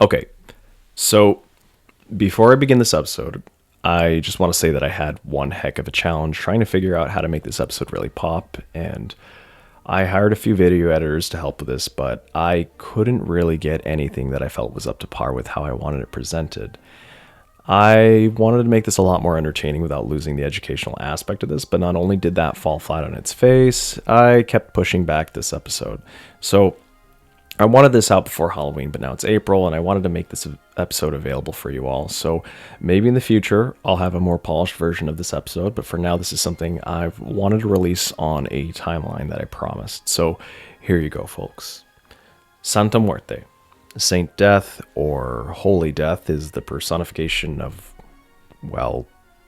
Okay, so before I begin this episode, I just want to say that I had one heck of a challenge trying to figure out how to make this episode really pop, and I hired a few video editors to help with this, but I couldn't really get anything that I felt was up to par with how I wanted it presented. I wanted to make this a lot more entertaining without losing the educational aspect of this, but not only did that fall flat on its face, I kept pushing back this episode. So I wanted this out before Halloween, but now it's April, and I wanted to make this episode available for you all. So maybe in the future, I'll have a more polished version of this episode, but for now, this is something I've wanted to release on a timeline that I promised. So here you go, folks. Santa Muerte. Saint Death, or Holy Death, is the personification of, well,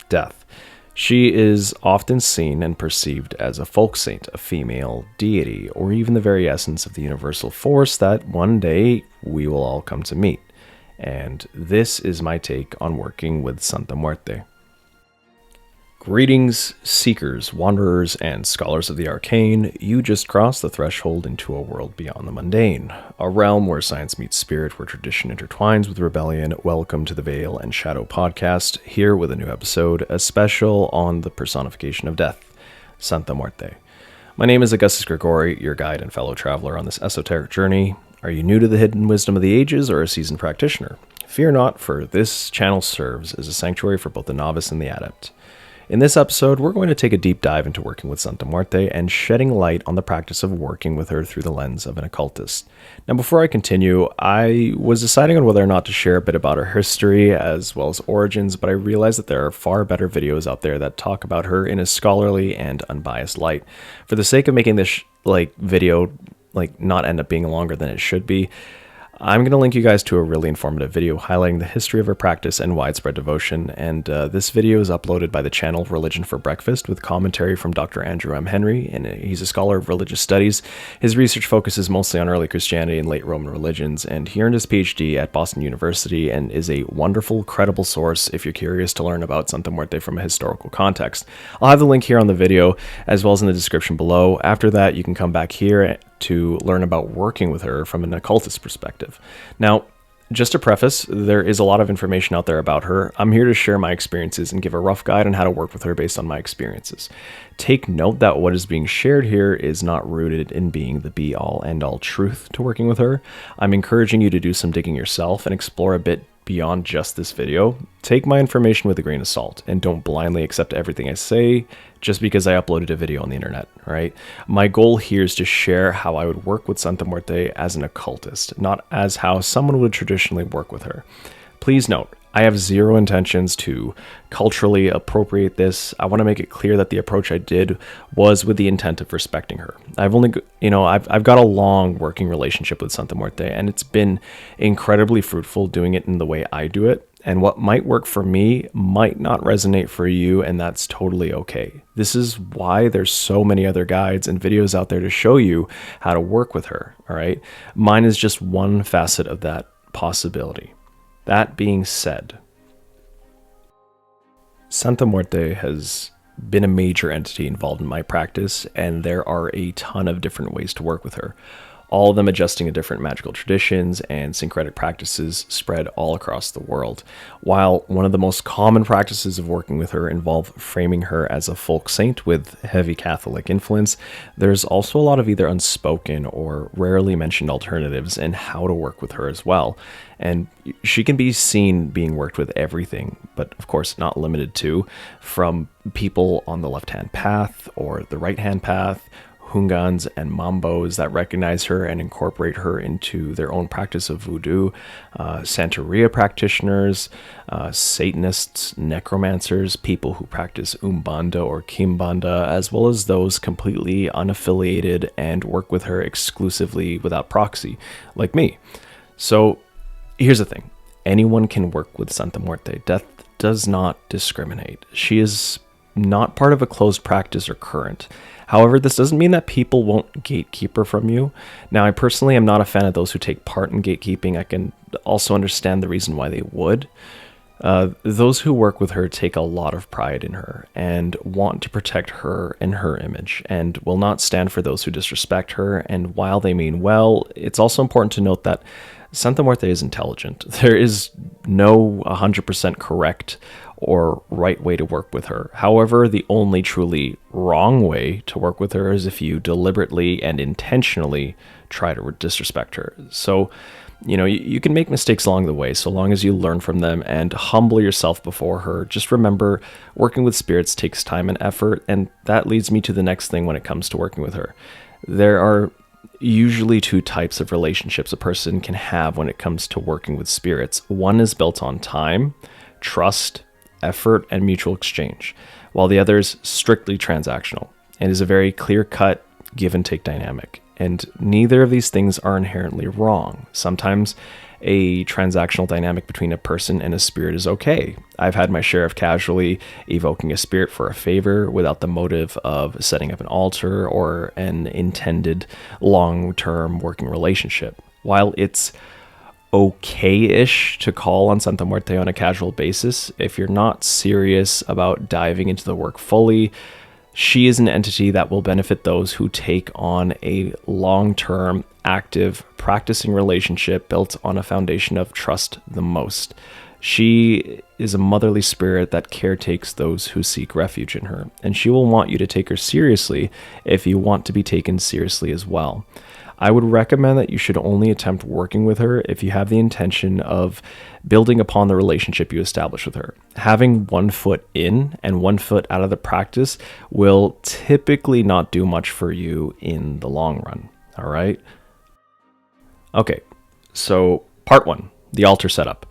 death. She is often seen and perceived as a folk saint, a female deity, or even the very essence of the universal force that one day we will all come to meet. And this is my take on working with Santa Muerte. Greetings, seekers, wanderers, and scholars of the arcane. You just crossed the threshold into a world beyond the mundane, a realm where science meets spirit, where tradition intertwines with rebellion. Welcome to the Veil and Shadow podcast, here with a new episode, a special on the personification of death, Santa Muerte. My name is Augustus Grigori, your guide and fellow traveler on this esoteric journey. Are you new to the hidden wisdom of the ages or a seasoned practitioner? Fear not, for this channel serves as a sanctuary for both the novice and the adept. In this episode, we're going to take a deep dive into working with Santa Muerte and shedding light on the practice of working with her through the lens of an occultist. Now, before I continue, I was deciding on whether or not to share a bit about her history as well as origins, but I realized that there are far better videos out there that talk about her in a scholarly and unbiased light. For the sake of making this video not end up being longer than it should be, I'm going to link you guys to a really informative video highlighting the history of her practice and widespread devotion, and this video is uploaded by the channel Religion for Breakfast with commentary from Dr. Andrew M. Henry, and he's a scholar of religious studies. His research focuses mostly on early Christianity and late Roman religions, and he earned his PhD at Boston University and is a wonderful, credible source if you're curious to learn about Santa Muerte from a historical context. I'll have the link here on the video as well as in the description below. After that, you can come back here to learn about working with her from an occultist perspective. Now, just to preface, there is a lot of information out there about her. I'm here to share my experiences and give a rough guide on how to work with her based on my experiences. Take note that what is being shared here is not rooted in being the be-all, end-all truth to working with her. I'm encouraging you to do some digging yourself and explore a bit beyond just this video. Take my information with a grain of salt and don't blindly accept everything I say just because I uploaded a video on the internet, right? My goal here is to share how I would work with Santa Muerte as an occultist, not as how someone would traditionally work with her. Please note, I have zero intentions to culturally appropriate this. I want to make it clear that the approach I did was with the intent of respecting her. I've got a long working relationship with Santa Muerte, and it's been incredibly fruitful doing it in the way I do it. And what might work for me might not resonate for you, and that's totally okay. This is why there's so many other guides and videos out there to show you how to work with her, all right? Mine is just one facet of that possibility. That being said, Santa Muerte has been a major entity involved in my practice, and there are a ton of different ways to work with her. All of them adjusting to different magical traditions and syncretic practices spread all across the world. While one of the most common practices of working with her involve framing her as a folk saint with heavy Catholic influence, there's also a lot of either unspoken or rarely mentioned alternatives in how to work with her as well. And she can be seen being worked with everything, but of course not limited to, from people on the left-hand path or the right-hand path, Hungans and Mambos that recognize her and incorporate her into their own practice of voodoo, Santeria practitioners, Satanists, necromancers, people who practice Umbanda or Kimbanda, as well as those completely unaffiliated and work with her exclusively without proxy, like me. So here's the thing. Anyone can work with Santa Muerte. Death does not discriminate. She is not part of a closed practice or current. However, this doesn't mean that people won't gatekeeper from you. Now, I personally am not a fan of those who take part in gatekeeping. I can also understand the reason why they would. Those who work with her take a lot of pride in her and want to protect her and her image and will not stand for those who disrespect her. And while they mean well, it's also important to note that Santa Muerte is intelligent. There is no 100% correct or right way to work with her. However, the only truly wrong way to work with her is if you deliberately and intentionally try to disrespect her. So, you can make mistakes along the way so long as you learn from them and humble yourself before her. Just remember, working with spirits takes time and effort, and that leads me to the next thing when it comes to working with her. There are usually two types of relationships a person can have when it comes to working with spirits. One is built on time, trust, effort, and mutual exchange, while the other is strictly transactional and is a very clear-cut give and take dynamic. And neither of these things are inherently wrong. Sometimes a transactional dynamic between a person and a spirit is okay. I've had my share of casually evoking a spirit for a favor without the motive of setting up an altar or an intended long-term working relationship. While it's okay-ish to call on Santa Muerte on a casual basis, if you're not serious about diving into the work fully, she is an entity that will benefit those who take on a long-term, active, practicing relationship built on a foundation of trust the most. She is a motherly spirit that caretakes those who seek refuge in her, and she will want you to take her seriously if you want to be taken seriously as well. I would recommend that you should only attempt working with her if you have the intention of building upon the relationship you establish with her. Having 1 foot in and 1 foot out of the practice will typically not do much for you in the long run. All right? Okay, so part 1, the altar setup.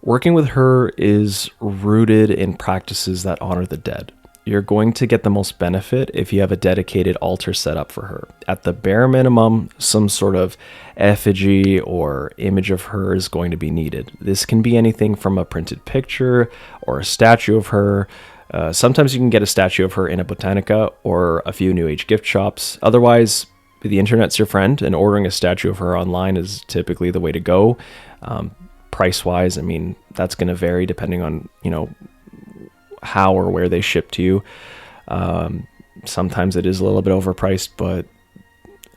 Working with her is rooted in practices that honor the dead. You're going to get the most benefit if you have a dedicated altar set up for her. At the bare minimum, some sort of effigy or image of her is going to be needed. This can be anything from a printed picture or a statue of her. Sometimes you can get a statue of her in a botanica or a few New Age gift shops. Otherwise, the internet's your friend, and ordering a statue of her online is typically the way to go. Price-wise, I mean, that's going to vary depending on, how or where they ship to you. Sometimes it is a little bit overpriced, but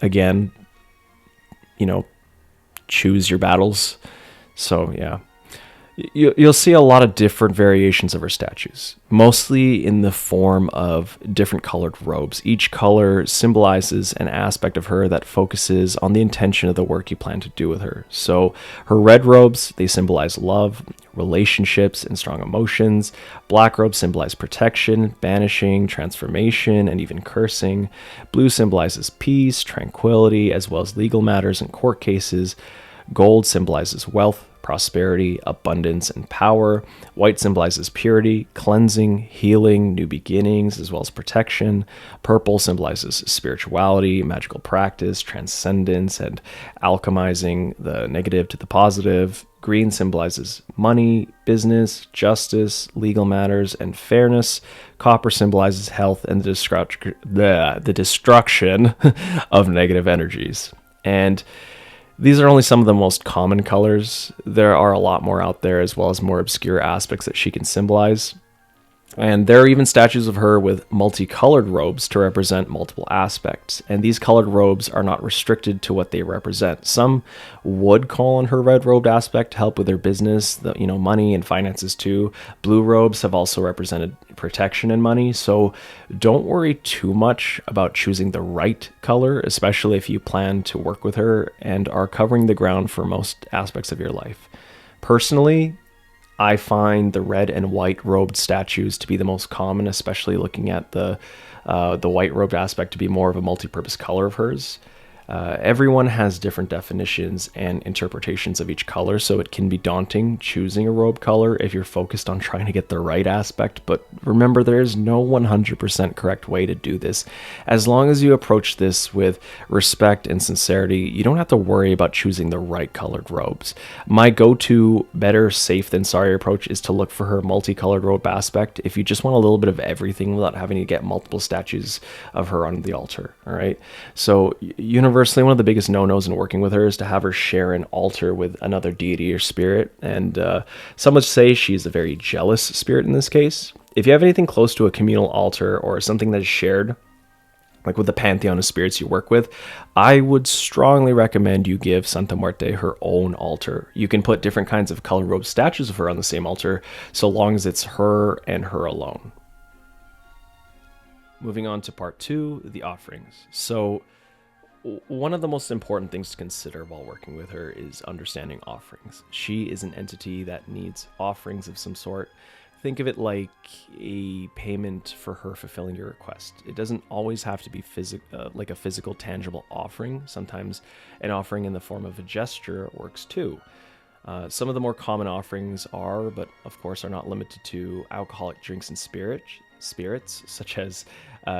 again, choose your battles. So yeah, you'll see a lot of different variations of her statues, mostly in the form of different colored robes. Each color symbolizes an aspect of her that focuses on the intention of the work you plan to do with her. So her red robes, they symbolize love, relationships, and strong emotions. Black robes symbolize protection, banishing, transformation, and even cursing. Blue symbolizes peace, tranquility, as well as legal matters and court cases. Gold symbolizes wealth, prosperity, abundance, and power. White symbolizes purity, cleansing, healing, new beginnings, as well as protection. Purple symbolizes spirituality, magical practice, transcendence, and alchemizing the negative to the positive. Green symbolizes money, business, justice, legal matters, and fairness. Copper symbolizes health and the destruction of negative energies. And these are only some of the most common colors. There are a lot more out there, as well as more obscure aspects that she can symbolize. And there are even statues of her with multicolored robes to represent multiple aspects. And these colored robes are not restricted to what they represent. Some would call on her red robed aspect to help with their business, money and finances too. Blue robes have also represented protection and money. So don't worry too much about choosing the right color, especially if you plan to work with her and are covering the ground for most aspects of your life. Personally, I find the red and white robed statues to be the most common, especially looking at the white robed aspect to be more of a multi-purpose color of hers. Everyone has different definitions and interpretations of each color, so it can be daunting choosing a robe color if you're focused on trying to get the right aspect. But remember, there is no 100% correct way to do this. As long as you approach this with respect and sincerity, you don't have to worry about choosing the right colored robes. My go-to better safe than sorry approach is to look for her multicolored robe aspect if you just want a little bit of everything without having to get multiple statues of her on the altar. All right, so universally, one of the biggest no-nos in working with her is to have her share an altar with another deity or spirit, and some would say she's a very jealous spirit in this case. If you have anything close to a communal altar or something that is shared, like with the pantheon of spirits you work with, I would strongly recommend you give Santa Muerte her own altar. You can put different kinds of color robed statues of her on the same altar, so long as it's her and her alone. Moving on to part 2, the offerings. So one of the most important things to consider while working with her is understanding offerings. She is an entity that needs offerings of some sort. Think of it like a payment for her fulfilling your request. It doesn't always have to be like a physical, tangible offering. Sometimes an offering in the form of a gesture works too. Some of the more common offerings are, but of course are not limited to, alcoholic drinks and spirits such as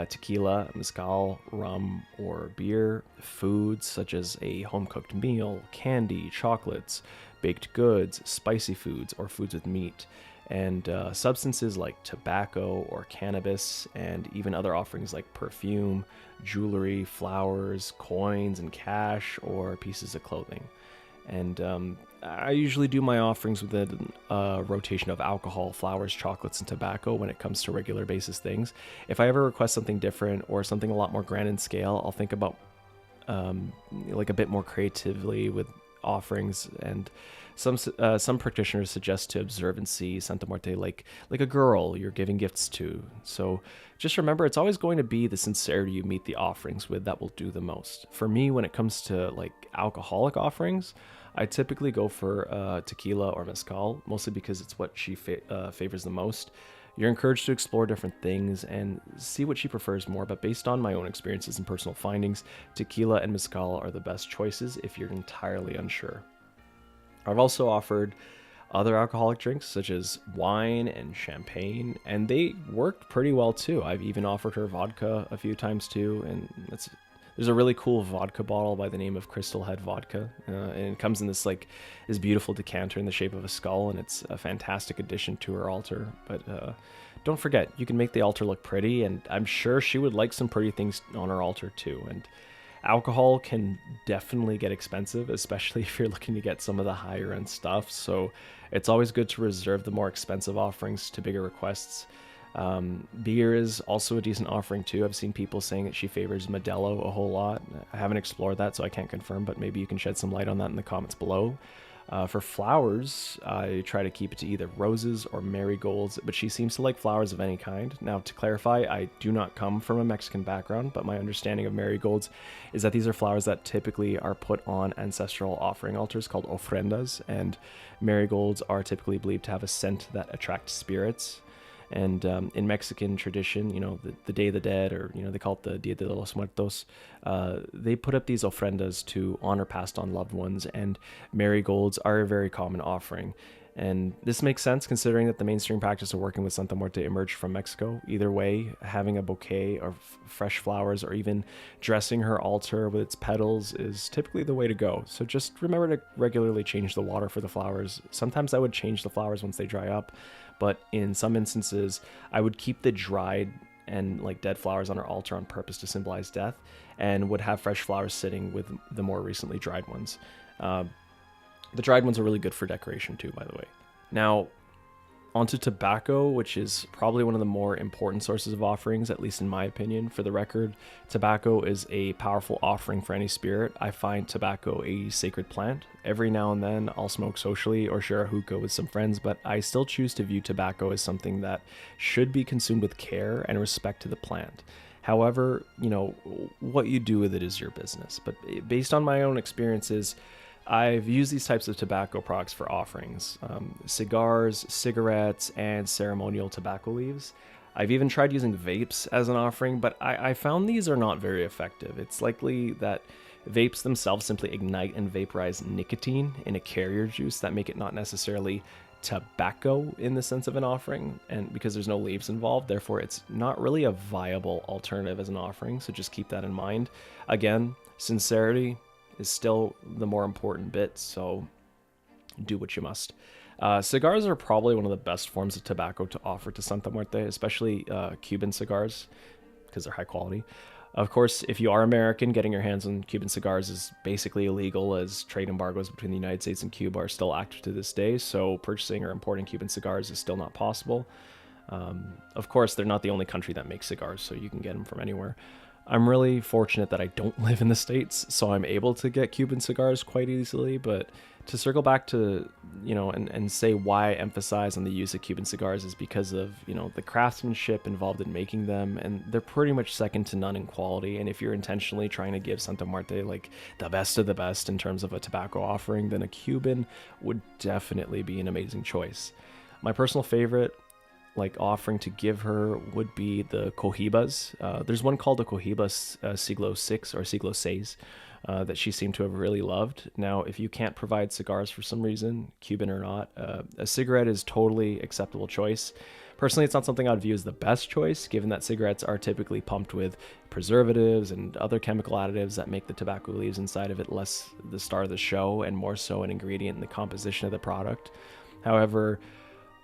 tequila, mezcal, rum, or beer, foods such as a home-cooked meal, candy, chocolates, baked goods, spicy foods, or foods with meat, and substances like tobacco or cannabis, and even other offerings like perfume, jewelry, flowers, coins, and cash, or pieces of clothing. And I usually do my offerings with a rotation of alcohol, flowers, chocolates, and tobacco when it comes to regular basis things. If I ever request something different or something a lot more grand in scale, I'll think about like a bit more creatively with offerings. And some practitioners suggest to observe and see Santa Muerte like a girl you're giving gifts to. So just remember, it's always going to be the sincerity you meet the offerings with that will do the most. For me, when it comes to like alcoholic offerings, I typically go for tequila or mezcal, mostly because it's what she favors the most. You're encouraged to explore different things and see what she prefers more, but based on my own experiences and personal findings, tequila and mezcal are the best choices if you're entirely unsure. I've also offered other alcoholic drinks such as wine and champagne, and they worked pretty well too. I've even offered her vodka a few times too, and there's a really cool vodka bottle by the name of Crystal Head Vodka, and it comes in this beautiful decanter in the shape of a skull, and it's a fantastic addition to her altar. But don't forget, you can make the altar look pretty, and I'm sure she would like some pretty things on her altar too. And alcohol can definitely get expensive, especially if you're looking to get some of the higher end stuff. So it's always good to reserve the more expensive offerings to bigger requests. Beer is also a decent offering too. I've seen people saying that she favors Modelo a whole lot. I haven't explored that, so I can't confirm, but maybe you can shed some light on that in the comments below. For flowers, I try to keep it to either roses or marigolds, but she seems to like flowers of any kind. Now, to clarify, I do not come from a Mexican background, but my understanding of marigolds is that these are flowers that typically are put on ancestral offering altars called ofrendas, and marigolds are typically believed to have a scent that attracts spirits. And in Mexican tradition, the Day of the Dead, or they call it the Dia de los Muertos, they put up these ofrendas to honor passed on loved ones, and marigolds are a very common offering. And this makes sense considering that the mainstream practice of working with Santa Muerte emerged from Mexico. Either way, having a bouquet of fresh flowers or even dressing her altar with its petals is typically the way to go. So just remember to regularly change the water for the flowers. Sometimes I would change the flowers once they dry up, but in some instances, I would keep the dried and dead flowers on her altar on purpose to symbolize death, and would have fresh flowers sitting with the more recently dried ones. The dried ones are really good for decoration too, by the way. Now, onto tobacco, which is probably one of the more important sources of offerings, at least in my opinion. For the record, tobacco is a powerful offering for any spirit. I find tobacco a sacred plant. Every now and then, I'll smoke socially or share a hookah with some friends, but I still choose to view tobacco as something that should be consumed with care and respect to the plant. However, what you do with it is your business. But based on my own experiences, I've used these types of tobacco products for offerings, cigars, cigarettes, and ceremonial tobacco leaves. I've even tried using vapes as an offering, but I found these are not very effective. It's likely that vapes themselves simply ignite and vaporize nicotine in a carrier juice that make it not necessarily tobacco in the sense of an offering, and because there's no leaves involved, therefore it's not really a viable alternative as an offering, so just keep that in mind. Again, sincerity is still the more important bit, so do what you must. Cigars are probably one of the best forms of tobacco to offer to Santa Muerte, especially Cuban cigars, because they're high quality. Of course, if you are American, getting your hands on Cuban cigars is basically illegal, as trade embargoes between the United States and Cuba are still active to this day, so purchasing or importing Cuban cigars is still not possible. Of course, they're not the only country that makes cigars, so you can get them from anywhere. I'm really fortunate that I don't live in the States, so I'm able to get Cuban cigars quite easily. But to circle back to, and say why I emphasize on the use of Cuban cigars is because of, the craftsmanship involved in making them. And they're pretty much second to none in quality. And if you're intentionally trying to give Santa Muerte like the best of the best in terms of a tobacco offering, then a Cuban would definitely be an amazing choice. My personal favorite offering to give her would be the Cohibas. There's one called the Cohibas Siglo 6 or Siglo 6 that she seemed to have really loved. Now, if you can't provide cigars for some reason, Cuban or not, a cigarette is totally acceptable choice. Personally, it's not something I'd view as the best choice, given that cigarettes are typically pumped with preservatives and other chemical additives that make the tobacco leaves inside of it less the star of the show and more so an ingredient in the composition of the product. However,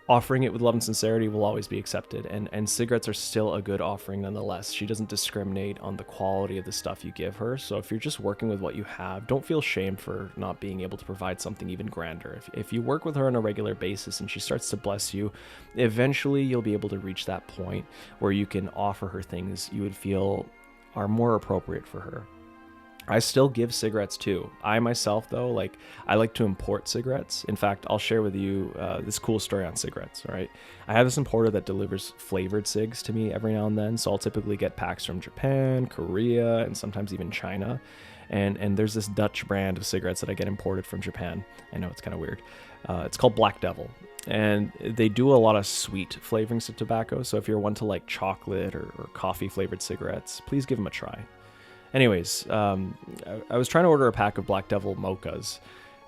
offering it with love and sincerity will always be accepted, and cigarettes are still a good offering nonetheless. She doesn't discriminate on the quality of the stuff you give her, so if you're just working with what you have, don't feel shamed for not being able to provide something even grander. If you work with her on a regular basis and she starts to bless you, eventually you'll be able to reach that point where you can offer her things you would feel are more appropriate for her. I still give cigarettes too. I myself, though, I like to import cigarettes. In fact, I'll share with you this cool story on cigarettes, all right? I have this importer that delivers flavored cigs to me every now and then, so I'll typically get packs from Japan, Korea, and sometimes even China. And there's this Dutch brand of cigarettes that I get imported from Japan. I know, it's kind of weird. It's called Black Devil. And they do a lot of sweet flavorings to tobacco, so if you're one to like chocolate or coffee-flavored cigarettes, please give them a try. Anyways, I was trying to order a pack of Black Devil mochas,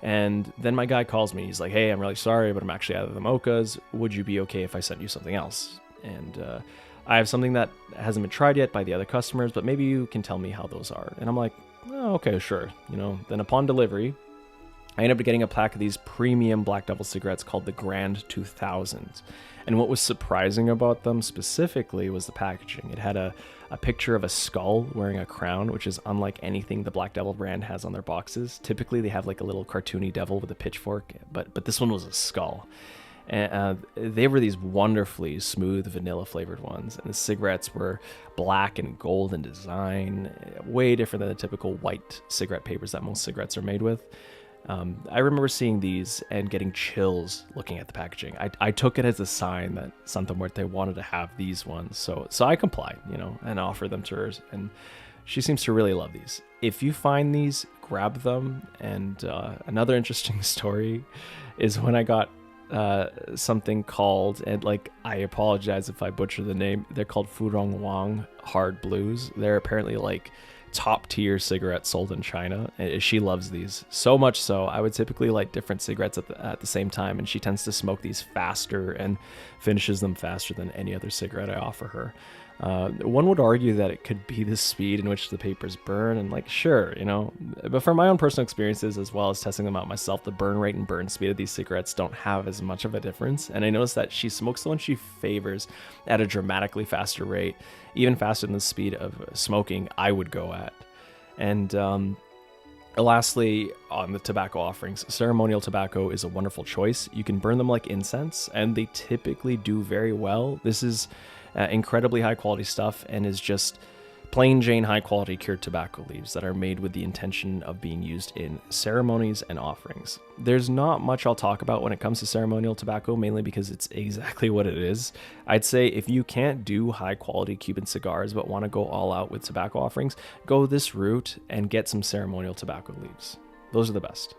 and then my guy calls me. He's like, "Hey, I'm really sorry, but I'm actually out of the mochas. Would you be okay if I sent you something else?" And I have something that hasn't been tried yet by the other customers, but maybe you can tell me how those are. And I'm like, "Oh, okay, sure." Then upon delivery, I ended up getting a pack of these premium Black Devil cigarettes called the Grand 2000. And what was surprising about them specifically was the packaging. It had a picture of a skull wearing a crown, which is unlike anything the Black Devil brand has on their boxes. Typically, they have like a little cartoony devil with a pitchfork, but this one was a skull. And they were these wonderfully smooth vanilla flavored ones, and the cigarettes were black and gold in design, way different than the typical white cigarette papers that most cigarettes are made with. I remember seeing these and getting chills looking at the packaging. I took it as a sign that Santa Muerte wanted to have these ones, so I complied, and offered them to her, and she seems to really love these. If you find these, grab them. And another interesting story is when I got something called, and I apologize if I butcher the name, they're called Furong Wang Hard Blues. They're apparently top tier cigarettes sold in China. She loves these so much so I would typically light different cigarettes at the same time, and she tends to smoke these faster and finishes them faster than any other cigarette I offer her. One would argue that it could be the speed in which the papers burn, and sure, but from my own personal experiences as well as testing them out myself, the burn rate and burn speed of these cigarettes don't have as much of a difference. And I noticed that she smokes the one she favors at a dramatically faster rate, even faster than the speed of smoking I would go at. And lastly, on the tobacco offerings, ceremonial tobacco is a wonderful choice. You can burn them like incense, and they typically do very well. This is incredibly high quality stuff and is just plain Jane high quality cured tobacco leaves that are made with the intention of being used in ceremonies and offerings. There's not much I'll talk about when it comes to ceremonial tobacco, mainly because it's exactly what it is. I'd say if you can't do high quality Cuban cigars but want to go all out with tobacco offerings, go this route and get some ceremonial tobacco leaves. Those are the best.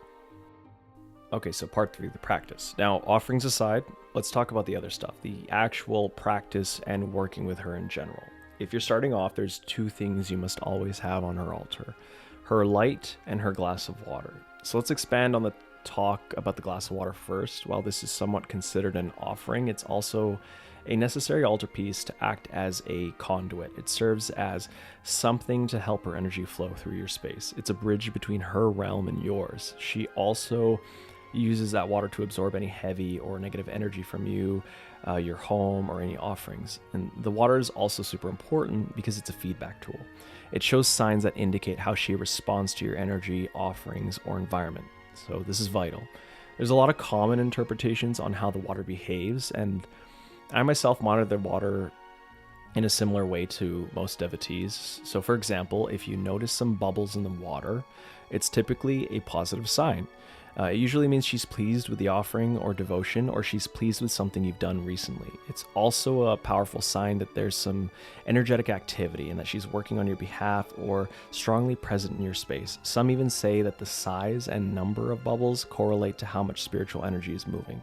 Okay, so part 3, the practice. Now, offerings aside, let's talk about the other stuff, the actual practice and working with her in general. If you're starting off, there's 2 things you must always have on her altar: her light and her glass of water. So let's expand on the talk about the glass of water first. While this is somewhat considered an offering, it's also a necessary altarpiece to act as a conduit. It serves as something to help her energy flow through your space. It's a bridge between her realm and yours. She also uses that water to absorb any heavy or negative energy from you, your home, or any offerings. And the water is also super important because it's a feedback tool. It shows signs that indicate how she responds to your energy, offerings, or environment. So this is vital. There's a lot of common interpretations on how the water behaves, and I myself monitor the water in a similar way to most devotees. So, for example, if you notice some bubbles in the water, it's typically a positive sign. It usually means she's pleased with the offering or devotion, or she's pleased with something you've done recently. It's also a powerful sign that there's some energetic activity and that she's working on your behalf or strongly present in your space. Some even say that the size and number of bubbles correlate to how much spiritual energy is moving.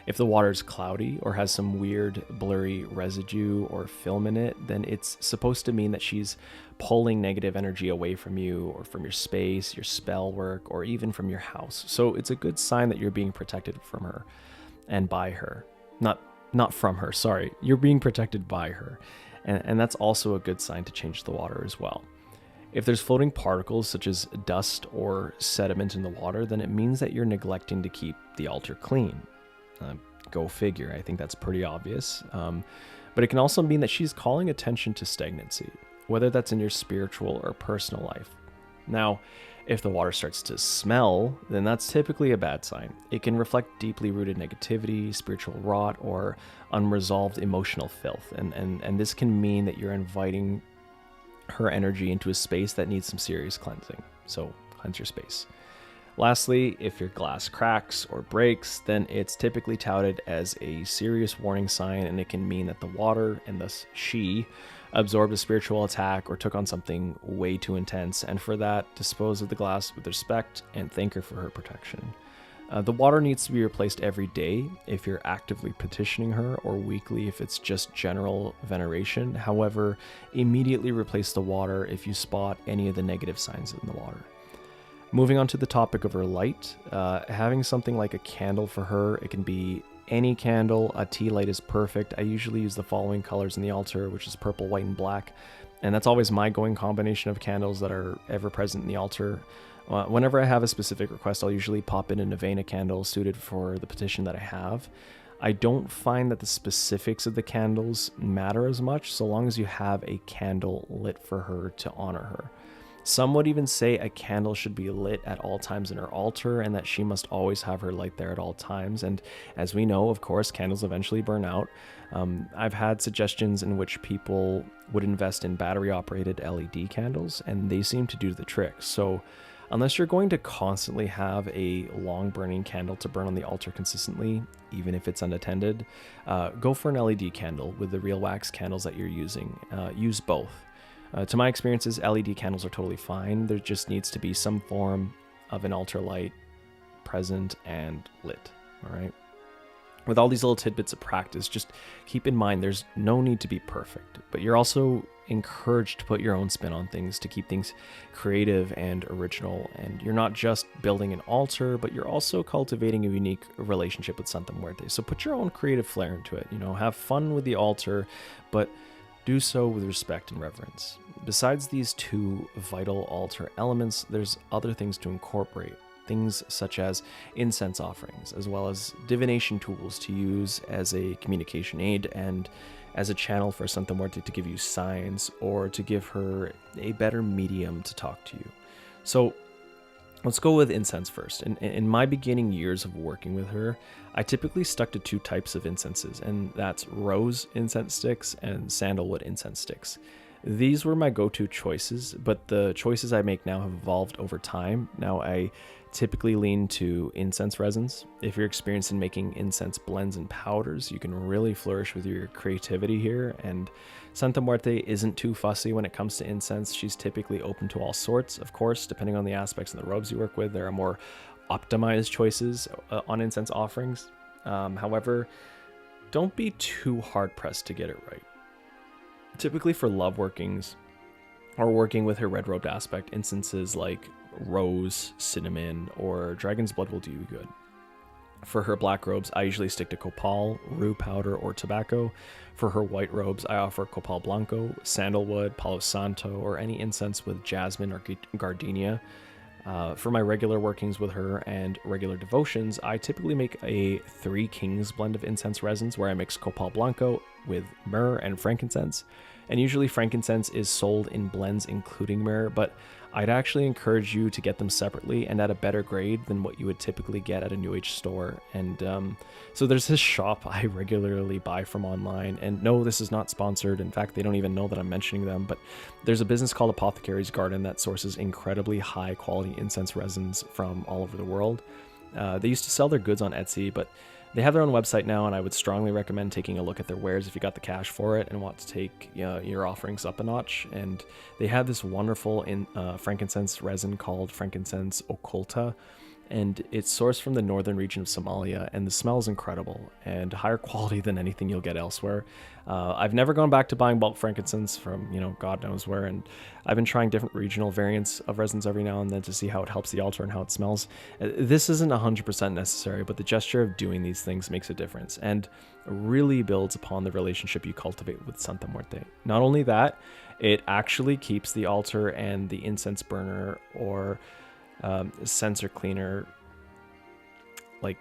If the water is cloudy or has some weird blurry residue or film in it, then it's supposed to mean that she's pulling negative energy away from you or from your space, your spell work, or even from your house. So it's a good sign that you're being protected from her and by her. Not from her, sorry. You're being protected by her. And that's also a good sign to change the water as well. If there's floating particles such as dust or sediment in the water, then it means that you're neglecting to keep the altar clean. Go figure. I think that's pretty obvious. But it can also mean that she's calling attention to stagnancy, whether that's in your spiritual or personal life. Now, if the water starts to smell, then that's typically a bad sign. It can reflect deeply rooted negativity, spiritual rot, or unresolved emotional filth. And this can mean that you're inviting her energy into a space that needs some serious cleansing. So cleanse your space. Lastly, if your glass cracks or breaks, then it's typically touted as a serious warning sign, and it can mean that the water, and thus she, absorbed a spiritual attack or took on something way too intense, and for that, dispose of the glass with respect and thank her for her protection. The water needs to be replaced every day if you're actively petitioning her, or weekly if it's just general veneration. However, immediately replace the water if you spot any of the negative signs in the water. Moving on to the topic of her light, having something like a candle for her. It can be any candle. A tea light is perfect. I usually use the following colors in the altar, which is purple, white, and black. And that's always my going combination of candles that are ever present in the altar. Whenever I have a specific request, I'll usually pop in a novena candle suited for the petition that I have. I don't find that the specifics of the candles matter as much, so long as you have a candle lit for her to honor her. Some would even say a candle should be lit at all times in her altar, and that she must always have her light there at all times. And as we know, of course, candles eventually burn out. I've had suggestions in which people would invest in battery-operated LED candles, and they seem to do the trick. So unless you're going to constantly have a long-burning candle to burn on the altar consistently, even if it's unattended, go for an LED candle with the real wax candles that you're using. Use both. To my experiences, LED candles are totally fine. There just needs to be some form of an altar light present and lit, all right? With all these little tidbits of practice, just keep in mind there's no need to be perfect, but you're also encouraged to put your own spin on things to keep things creative and original. And you're not just building an altar, but you're also cultivating a unique relationship with Santa Muerte. So put your own creative flair into it, have fun with the altar, but do so with respect and reverence. Besides these two vital altar elements, there's other things to incorporate. Things such as incense offerings, as well as divination tools to use as a communication aid and as a channel for Santa Muerte to give you signs or to give her a better medium to talk to you. So let's go with incense first. In my beginning years of working with her, I typically stuck to two types of incenses, and that's rose incense sticks and sandalwood incense sticks. These were my go-to choices, but the choices I make now have evolved over time. Now I typically lean to incense resins. If you're experienced in making incense blends and powders, you can really flourish with your creativity here. And Santa Muerte isn't too fussy when it comes to incense. She's typically open to all sorts. Of course, depending on the aspects and the robes you work with, there are more optimized choices on incense offerings. However, don't be too hard-pressed to get it right. Typically for love workings or working with her red-robed aspect, incenses like rose, cinnamon, or dragon's blood will do you good. For her black robes, I usually stick to copal, rue powder, or tobacco. For her white robes, I offer copal blanco, sandalwood, palo santo, or any incense with jasmine or gardenia. For my regular workings with her and regular devotions, I typically make a 3 Kings blend of incense resins where I mix copal blanco, with myrrh and frankincense. And usually frankincense is sold in blends including myrrh, but I'd actually encourage you to get them separately and at a better grade than what you would typically get at a New Age store. And so there's this shop I regularly buy from online, and no, this is not sponsored. In fact, they don't even know that I'm mentioning them, but there's a business called Apothecary's Garden that sources incredibly high quality incense resins from all over the world. They used to sell their goods on Etsy, but they have their own website now, and I would strongly recommend taking a look at their wares if you got the cash for it and want to take your offerings up a notch. And they have this wonderful frankincense resin called frankincense occulta, and it's sourced from the northern region of Somalia, and the smell is incredible and higher quality than anything you'll get elsewhere. I've never gone back to buying bulk frankincense from, God knows where, and I've been trying different regional variants of resins every now and then to see how it helps the altar and how it smells. This isn't 100% necessary, but the gesture of doing these things makes a difference and really builds upon the relationship you cultivate with Santa Muerte. Not only that, it actually keeps the altar and the incense burner or sensor cleaner like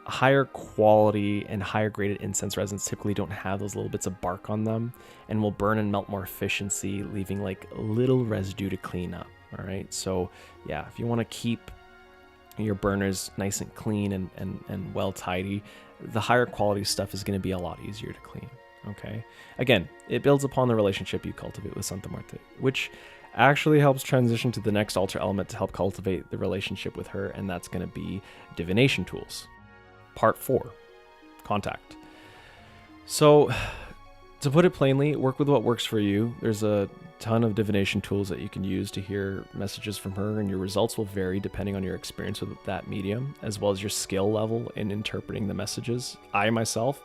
higher quality, and higher graded incense resins typically don't have those little bits of bark on them and will burn and melt more efficiency, leaving like little residue to clean up. All right, so yeah, if you want to keep your burners nice and clean and well tidy, the higher quality stuff is going to be a lot easier to clean. Okay, again, it builds upon the relationship you cultivate with Santa Muerte, which actually helps transition to the next altar element to help cultivate the relationship with her, and that's going to be divination tools. Part 4, contact. So, to put it plainly, work with what works for you. There's a ton of divination tools that you can use to hear messages from her, and your results will vary depending on your experience with that medium, as well as your skill level in interpreting the messages. I myself,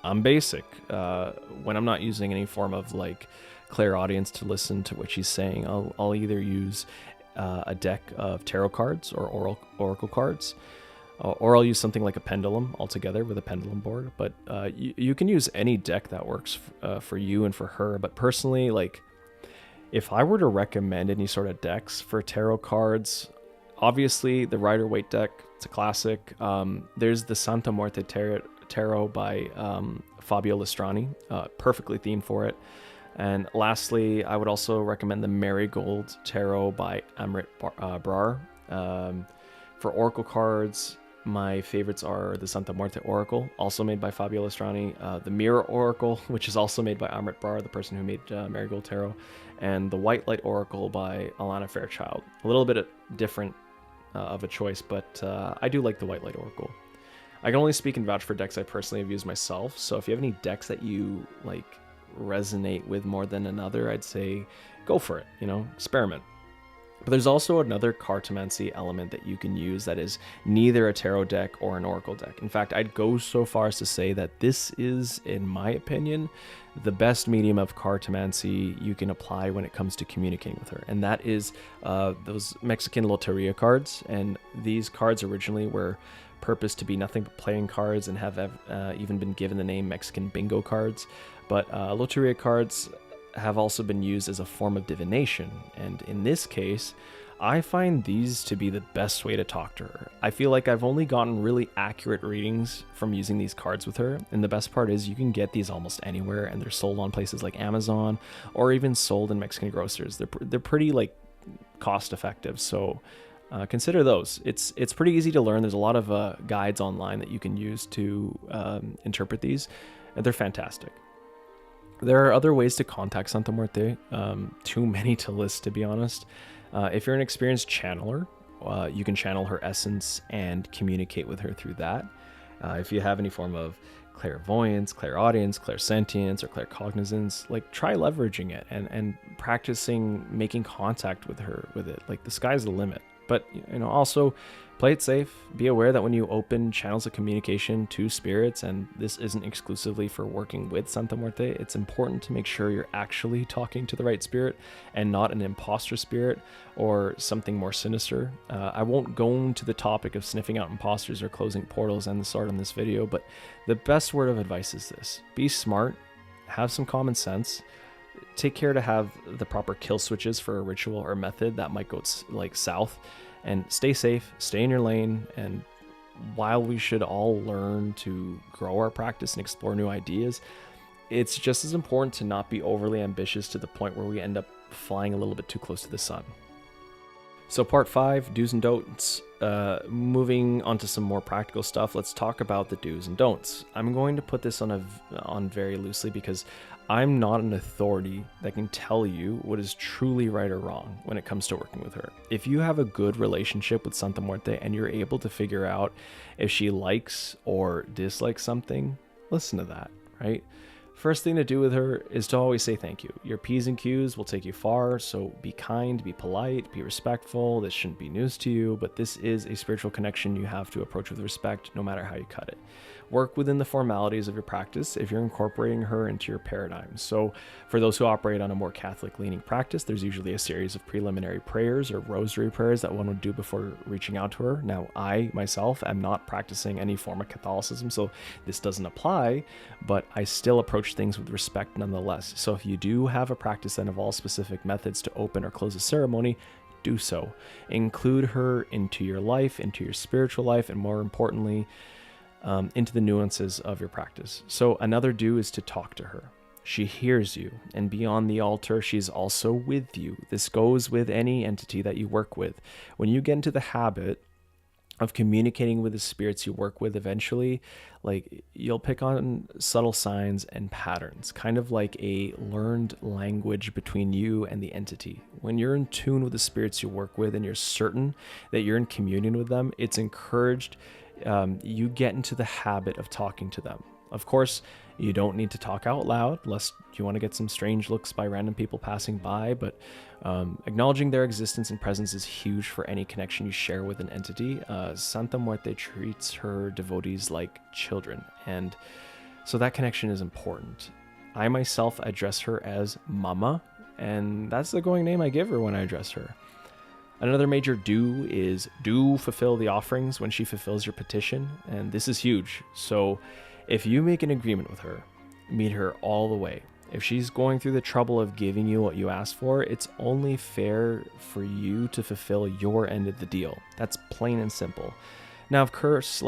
I'm basic. When I'm not using any form of like clairaudience to listen to what she's saying, I'll either use a deck of tarot cards or oracle cards, or I'll use something like a pendulum altogether with a pendulum board. But you can use any deck that works for you and for her. But personally, like, if I were to recommend any sort of decks for tarot cards, obviously the Rider-Waite deck, it's a classic. There's the Santa Muerte Tarot by Fabio Lestrani, perfectly themed for it. And lastly, I would also recommend the Marigold Tarot by Amrit Brar. For oracle cards, my favorites are the Santa Muerte Oracle, also made by Fabio Lestrani, the Mirror Oracle, which is also made by Amrit Brar, the person who made Marigold Tarot, and the White Light Oracle by Alana Fairchild. A little bit different of a choice, but I do like the White Light Oracle. I can only speak and vouch for decks I personally have used myself, so if you have any decks that you like resonate with more than another, I'd say go for it, experiment. But there's also another cartomancy element that you can use that is neither a tarot deck or an oracle deck. In fact, I'd go so far as to say that this is, in my opinion, the best medium of cartomancy you can apply when it comes to communicating with her, and that is those Mexican Loteria cards. And these cards originally were purposed to be nothing but playing cards and have even been given the name Mexican bingo cards. But Loteria cards have also been used as a form of divination, and in this case, I find these to be the best way to talk to her. I feel like I've only gotten really accurate readings from using these cards with her, and the best part is you can get these almost anywhere, and they're sold on places like Amazon or even sold in Mexican grocers. They're pretty like cost effective, so consider those. It's pretty easy to learn. There's a lot of guides online that you can use to interpret these, and they're fantastic. There are other ways to contact Santa Muerte, too many to list, to be honest. If you're an experienced channeler, you can channel her essence and communicate with her through that. If you have any form of clairvoyance, clairaudience, clairsentience, or claircognizance, like, try leveraging it and practicing making contact with her with it. Like, the sky's the limit. But, also play it safe. Be aware that when you open channels of communication to spirits, and this isn't exclusively for working with Santa Muerte, it's important to make sure you're actually talking to the right spirit and not an imposter spirit or something more sinister. I won't go into the topic of sniffing out imposters or closing portals and the sort on this video, but the best word of advice is this: be smart, have some common sense, take care to have the proper kill switches for a ritual or method that might go like south, and stay safe, stay in your lane. And while we should all learn to grow our practice and explore new ideas, it's just as important to not be overly ambitious to the point where we end up flying a little bit too close to the sun. So part 5, do's and don'ts. Moving on to some more practical stuff, let's talk about the do's and don'ts. I'm going to put this on very loosely because I'm not an authority that can tell you what is truly right or wrong when it comes to working with her. If you have a good relationship with Santa Muerte and you're able to figure out if she likes or dislikes something, listen to that, right? First thing to do with her is to always say thank you. Your P's and Q's will take you far, so be kind, be polite, be respectful. This shouldn't be news to you, but this is a spiritual connection you have to approach with respect no matter how you cut it. Work within the formalities of your practice if you're incorporating her into your paradigm. So for those who operate on a more Catholic-leaning practice, there's usually a series of preliminary prayers or rosary prayers that one would do before reaching out to her. Now, I myself am not practicing any form of Catholicism, so this doesn't apply, but I still approach things with respect nonetheless. So if you do have a practice that involves specific methods to open or close a ceremony, do so. Include her into your life, into your spiritual life, and more importantly, into the nuances of your practice. So another do is to talk to her. She hears you, and beyond the altar, she's also with you. This goes with any entity that you work with. When you get into the habit of communicating with the spirits you work with, eventually, like, you'll pick on subtle signs and patterns, kind of like a learned language between you and the entity. When you're in tune with the spirits you work with and you're certain that you're in communion with them, it's encouraged you get into the habit of talking to them. Of course, you don't need to talk out loud lest you want to get some strange looks by random people passing by, but acknowledging their existence and presence is huge for any connection you share with an entity. Santa Muerte treats her devotees like children, and so that connection is important. I myself address her as Mama, and that's the going name I give her when I address her. Another major do is do fulfill the offerings when she fulfills your petition, and this is huge. So if you make an agreement with her, meet her all the way. If she's going through the trouble of giving you what you asked for, it's only fair for you to fulfill your end of the deal. That's plain and simple. Now, of course,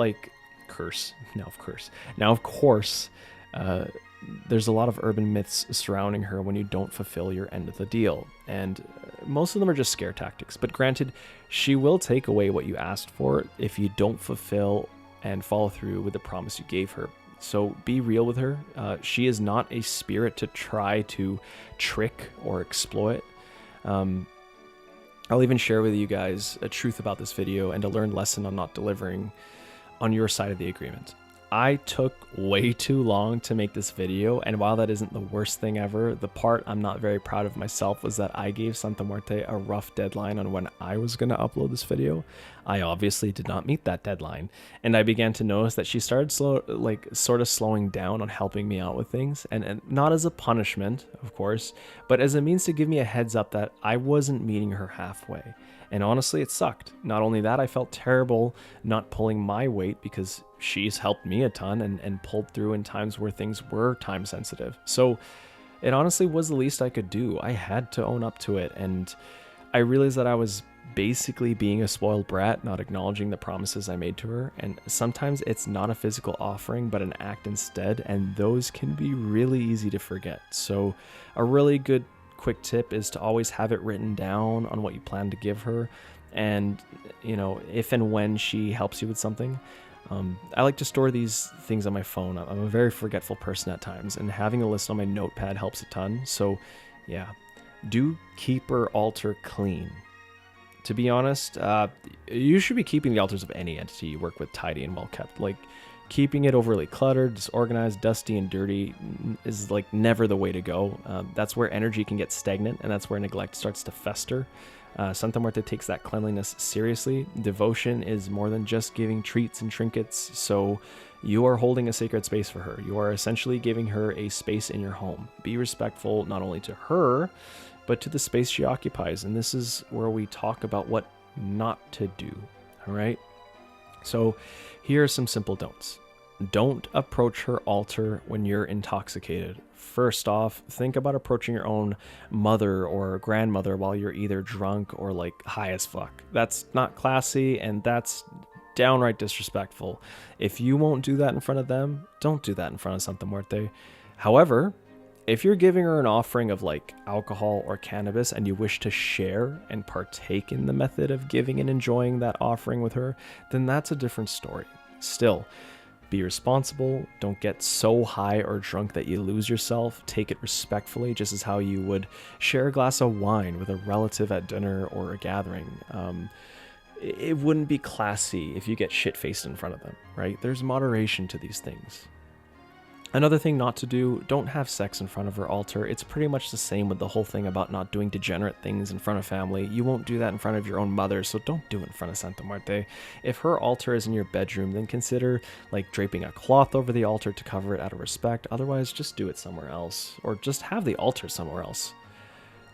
there's a lot of urban myths surrounding her when you don't fulfill your end of the deal, and most of them are just scare tactics. But granted, she will take away what you asked for if you don't fulfill and follow through with the promise you gave her. So be real with her. She is not a spirit to try to trick or exploit. I'll even share with you guys a truth about this video and a learned lesson on not delivering on your side of the agreement. I took way too long to make this video, and while that isn't the worst thing ever, the part I'm not very proud of myself was that I gave Santa Muerte a rough deadline on when I was going to upload this video. I obviously did not meet that deadline, and I began to notice that she started sort of slowing down on helping me out with things, and not as a punishment, of course, but as a means to give me a heads up that I wasn't meeting her halfway. And honestly, it sucked. Not only that, I felt terrible not pulling my weight because she's helped me a ton and pulled through in times where things were time sensitive. So it honestly was the least I could do. I had to own up to it, and I realized that I was basically being a spoiled brat, not acknowledging the promises I made to her. And sometimes it's not a physical offering, but an act instead, and those can be really easy to forget. So a really good quick tip is to always have it written down on what you plan to give her, and if and when she helps you with something. I like to store these things on my phone. I'm a very forgetful person at times, and having a list on my notepad helps a ton. So yeah, do keep her altar clean. To be honest, you should be keeping the altars of any entity you work with tidy and well kept. Like, keeping it overly cluttered, disorganized, dusty, and dirty is like never the way to go. That's where energy can get stagnant, and that's where neglect starts to fester. Santa Muerte takes that cleanliness seriously. Devotion is more than just giving treats and trinkets, so you are holding a sacred space for her. You are essentially giving her a space in your home. Be respectful not only to her, but to the space she occupies, and this is where we talk about what not to do, all right? So here are some simple don'ts. Don't approach her altar when you're intoxicated. First off, think about approaching your own mother or grandmother while you're either drunk or like high as fuck. That's not classy, and that's downright disrespectful. If you won't do that in front of them, don't do that in front of Santa Muerte. However, if you're giving her an offering of like alcohol or cannabis and you wish to share and partake in the method of giving and enjoying that offering with her, then that's a different story. Still, be responsible. Don't get so high or drunk that you lose yourself. Take it respectfully, just as how you would share a glass of wine with a relative at dinner or a gathering. It wouldn't be classy if you get shit-faced in front of them, right? There's moderation to these things. Another thing not to do, don't have sex in front of her altar. It's pretty much the same with the whole thing about not doing degenerate things in front of family. You won't do that in front of your own mother, so don't do it in front of Santa Muerte. If her altar is in your bedroom, then consider like draping a cloth over the altar to cover it out of respect. Otherwise, just do it somewhere else, or just have the altar somewhere else.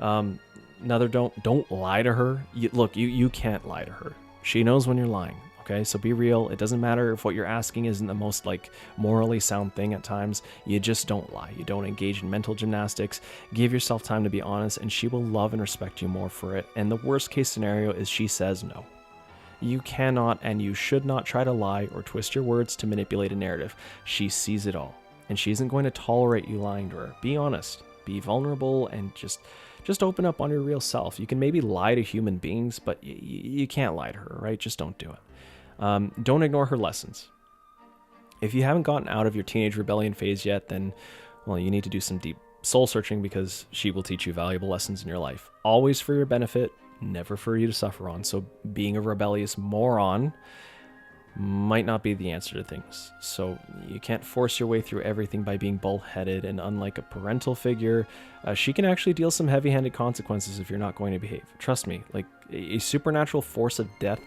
Another don't lie to her. You can't lie to her. She knows when you're lying. Okay, so be real. It doesn't matter if what you're asking isn't the most like morally sound thing at times. You just don't lie. You don't engage in mental gymnastics. Give yourself time to be honest, and she will love and respect you more for it. And the worst case scenario is she says no. You cannot and you should not try to lie or twist your words to manipulate a narrative. She sees it all, and she isn't going to tolerate you lying to her. Be honest, be vulnerable, and just open up on your real self. You can maybe lie to human beings, but you can't lie to her, right? Just don't do it. Don't ignore her lessons. If you haven't gotten out of your teenage rebellion phase yet, then, well, you need to do some deep soul searching, because she will teach you valuable lessons in your life. Always for your benefit, never for you to suffer on. So being a rebellious moron might not be the answer to things. So you can't force your way through everything by being bullheaded, and unlike a parental figure, she can actually deal some heavy-handed consequences if you're not going to behave. Trust me, like a supernatural force of death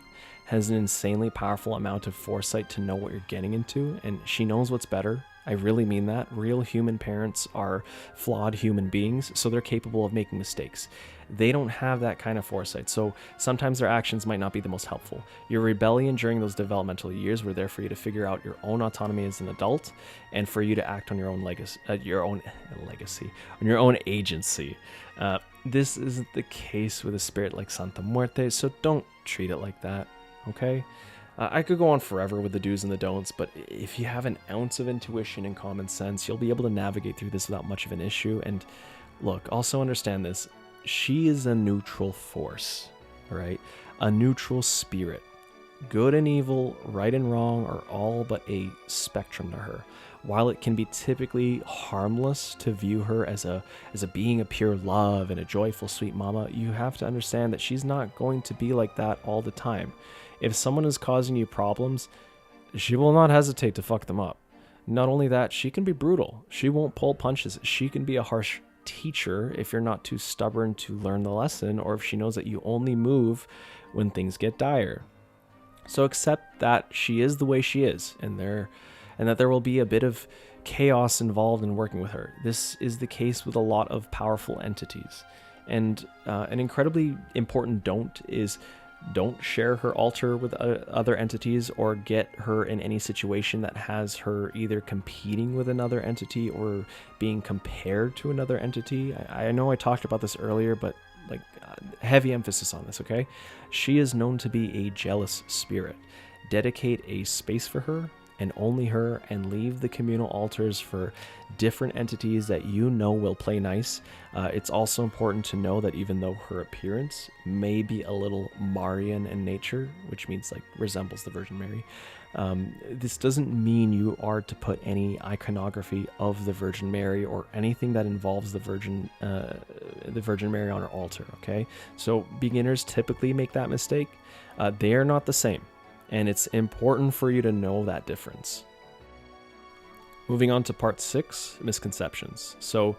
has an insanely powerful amount of foresight to know what you're getting into, and she knows what's better. I really mean that. Real human parents are flawed human beings, so they're capable of making mistakes. They don't have that kind of foresight, so sometimes their actions might not be the most helpful. Your rebellion during those developmental years were there for you to figure out your own autonomy as an adult, and for you to act on your own legacy, on your own agency. This isn't the case with a spirit like Santa Muerte, so don't treat it like that. Okay? I could go on forever with the do's and the don'ts, but if you have an ounce of intuition and common sense, you'll be able to navigate through this without much of an issue. And look, also understand this. She is a neutral force, all right? A neutral spirit. Good and evil, right and wrong are all but a spectrum to her. While it can be typically harmless to view her as a being of pure love and a joyful, sweet mama, you have to understand that she's not going to be like that all the time. If someone is causing you problems, she will not hesitate to fuck them up. Not only that, she can be brutal. She won't pull punches. She can be a harsh teacher if you're not too stubborn to learn the lesson, or if she knows that you only move when things get dire. So accept that she is the way she is, and that there will be a bit of chaos involved in working with her. This is the case with a lot of powerful entities. And an incredibly important don't is don't share her altar with other entities, or get her in any situation that has her either competing with another entity or being compared to another entity. I know I talked about this earlier, but like heavy emphasis on this, okay? She is known to be a jealous spirit. Dedicate a space for her and only her, and leave the communal altars for different entities that you know will play nice. It's also important to know that even though her appearance may be a little Marian in nature, which means like resembles the Virgin Mary, this doesn't mean you are to put any iconography of the Virgin Mary or anything that involves the Virgin Mary on her altar, okay? So beginners typically make that mistake. They are not the same. And it's important for you to know that difference. Moving on to part 6, misconceptions. So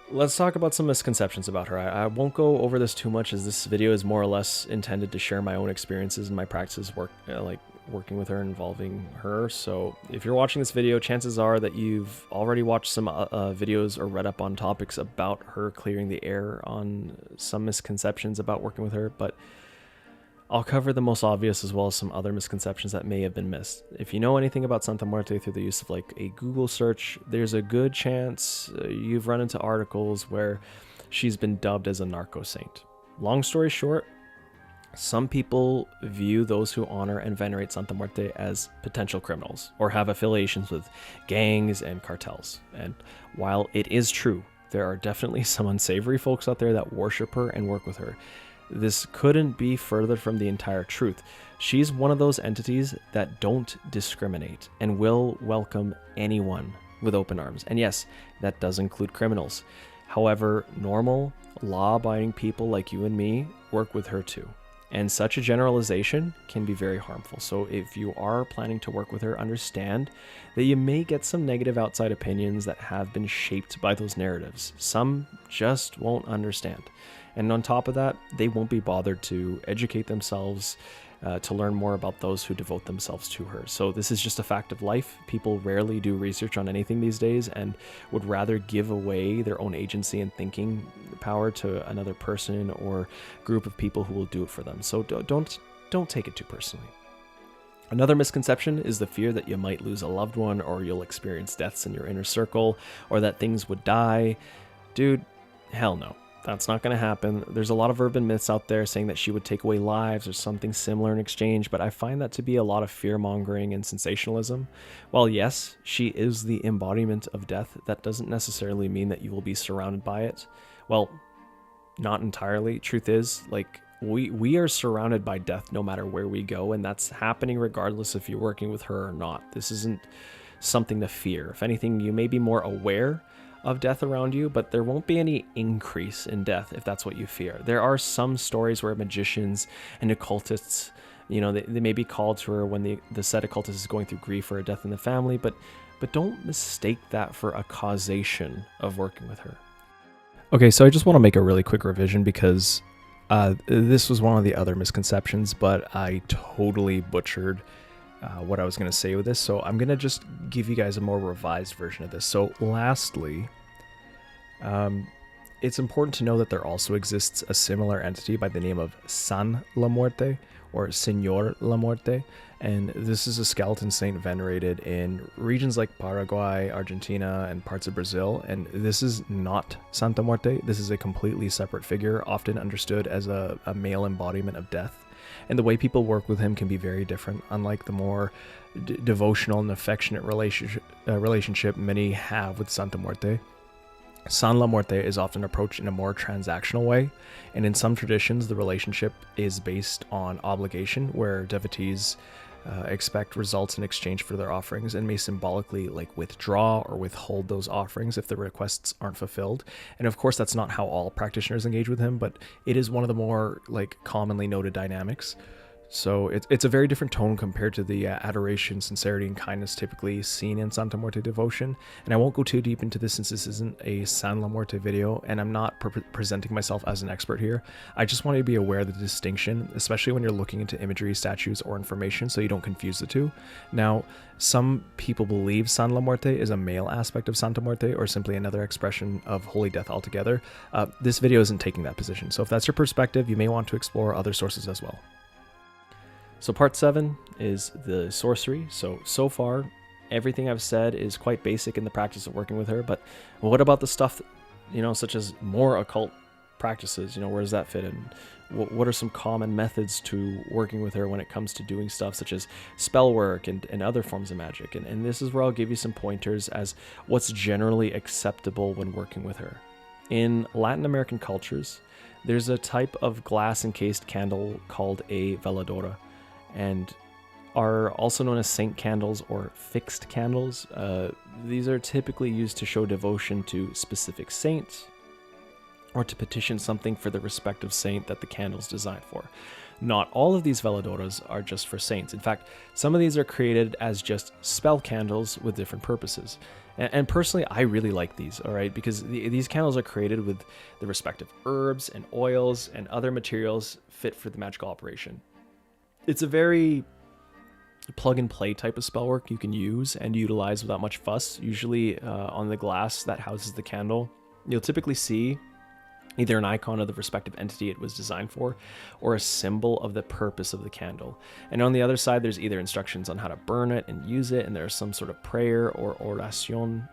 let's talk about some misconceptions about her. I won't go over this too much, as this video is more or less intended to share my own experiences and my practices working with her, involving her. So if you're watching this video, chances are that you've already watched some videos or read up on topics about her, clearing the air on some misconceptions about working with her. But I'll cover the most obvious, as well as some other misconceptions that may have been missed. If you know anything about Santa Muerte through the use of like a Google search, there's a good chance you've run into articles where she's been dubbed as a narco saint. Long story short, Some people view those who honor and venerate Santa Muerte as potential criminals or have affiliations with gangs and cartels. And while it is true, there are definitely some unsavory folks out there that worship her and work with her. This couldn't be further from the entire truth. She's one of those entities that don't discriminate and will welcome anyone with open arms. And yes, that does include criminals. However, normal, law-abiding people like you and me work with her too. And such a generalization can be very harmful. So if you are planning to work with her, understand that you may get some negative outside opinions that have been shaped by those narratives. Some just won't understand. And on top of that, they won't be bothered to educate themselves to learn more about those who devote themselves to her. So this is just a fact of life. People rarely do research on anything these days and would rather give away their own agency and thinking power to another person or group of people who will do it for them. So don't take it too personally. Another misconception is the fear that you might lose a loved one, or you'll experience deaths in your inner circle, or that things would die. Dude, hell no. That's not going to happen. There's a lot of urban myths out there saying that she would take away lives or something similar in exchange, but I find that to be a lot of fear-mongering and sensationalism. While yes, she is the embodiment of death, that doesn't necessarily mean that you will be surrounded by it. Well, not entirely. Truth is, like, we are surrounded by death no matter where we go, and that's happening regardless if you're working with her or not. This isn't something to fear. If anything, you may be more aware of death around you, but there won't be any increase in death if that's what you fear. There are some stories where magicians and occultists, you know, they may be called to her when the said occultist is going through grief or a death in the family, but don't mistake that for a causation of working with her. Okay, so I just want to make a really quick revision because this was one of the other misconceptions, but I totally butchered what I was going to say with this. So I'm going to just give you guys a more revised version of this. So lastly, it's important to know that there also exists a similar entity by the name of San La Muerte or Señor La Muerte. And this is a skeleton saint venerated in regions like Paraguay, Argentina, and parts of Brazil. And this is not Santa Muerte. This is a completely separate figure, often understood as a male embodiment of death. And the way people work with him can be very different, unlike the more devotional and affectionate relationship many have with Santa Muerte. San La Muerte is often approached in a more transactional way, and in some traditions, the relationship is based on obligation, where devotees expect results in exchange for their offerings and may symbolically withdraw or withhold those offerings if the requests aren't fulfilled. And of course, that's not how all practitioners engage with him, but it is one of the more commonly noted dynamics. So it's a very different tone compared to the adoration, sincerity, and kindness typically seen in Santa Muerte devotion. And I won't go too deep into this since this isn't a San La Muerte video, and I'm not presenting myself as an expert here. I just want you to be aware of the distinction, especially when you're looking into imagery, statues, or information, so you don't confuse the two. Now, some people believe San La Muerte is a male aspect of Santa Muerte, or simply another expression of holy death altogether. This video isn't taking that position, so if that's your perspective, you may want to explore other sources as well. So part 7 is the sorcery. So far, everything I've said is quite basic in the practice of working with her, but what about the stuff, such as more occult practices? Where does that fit in? What are some common methods to working with her when it comes to doing stuff such as spell work and other forms of magic? And this is where I'll give you some pointers as what's generally acceptable when working with her. In Latin American cultures, there's a type of glass-encased candle called a veladora, and are also known as saint candles or fixed candles. These are typically used to show devotion to specific saints or to petition something for the respective saint that the candle is designed for. Not all of these veladoras are just for saints. In fact, some of these are created as just spell candles with different purposes. And personally, I really like these, all right, because these candles are created with the respective herbs and oils and other materials fit for the magical operation. It's a very plug-and-play type of spell work you can use and utilize without much fuss. Usually on the glass that houses the candle, you'll typically see either an icon of the respective entity it was designed for, or a symbol of the purpose of the candle. And on the other side, there's either instructions on how to burn it and use it, and there's some sort of prayer or oración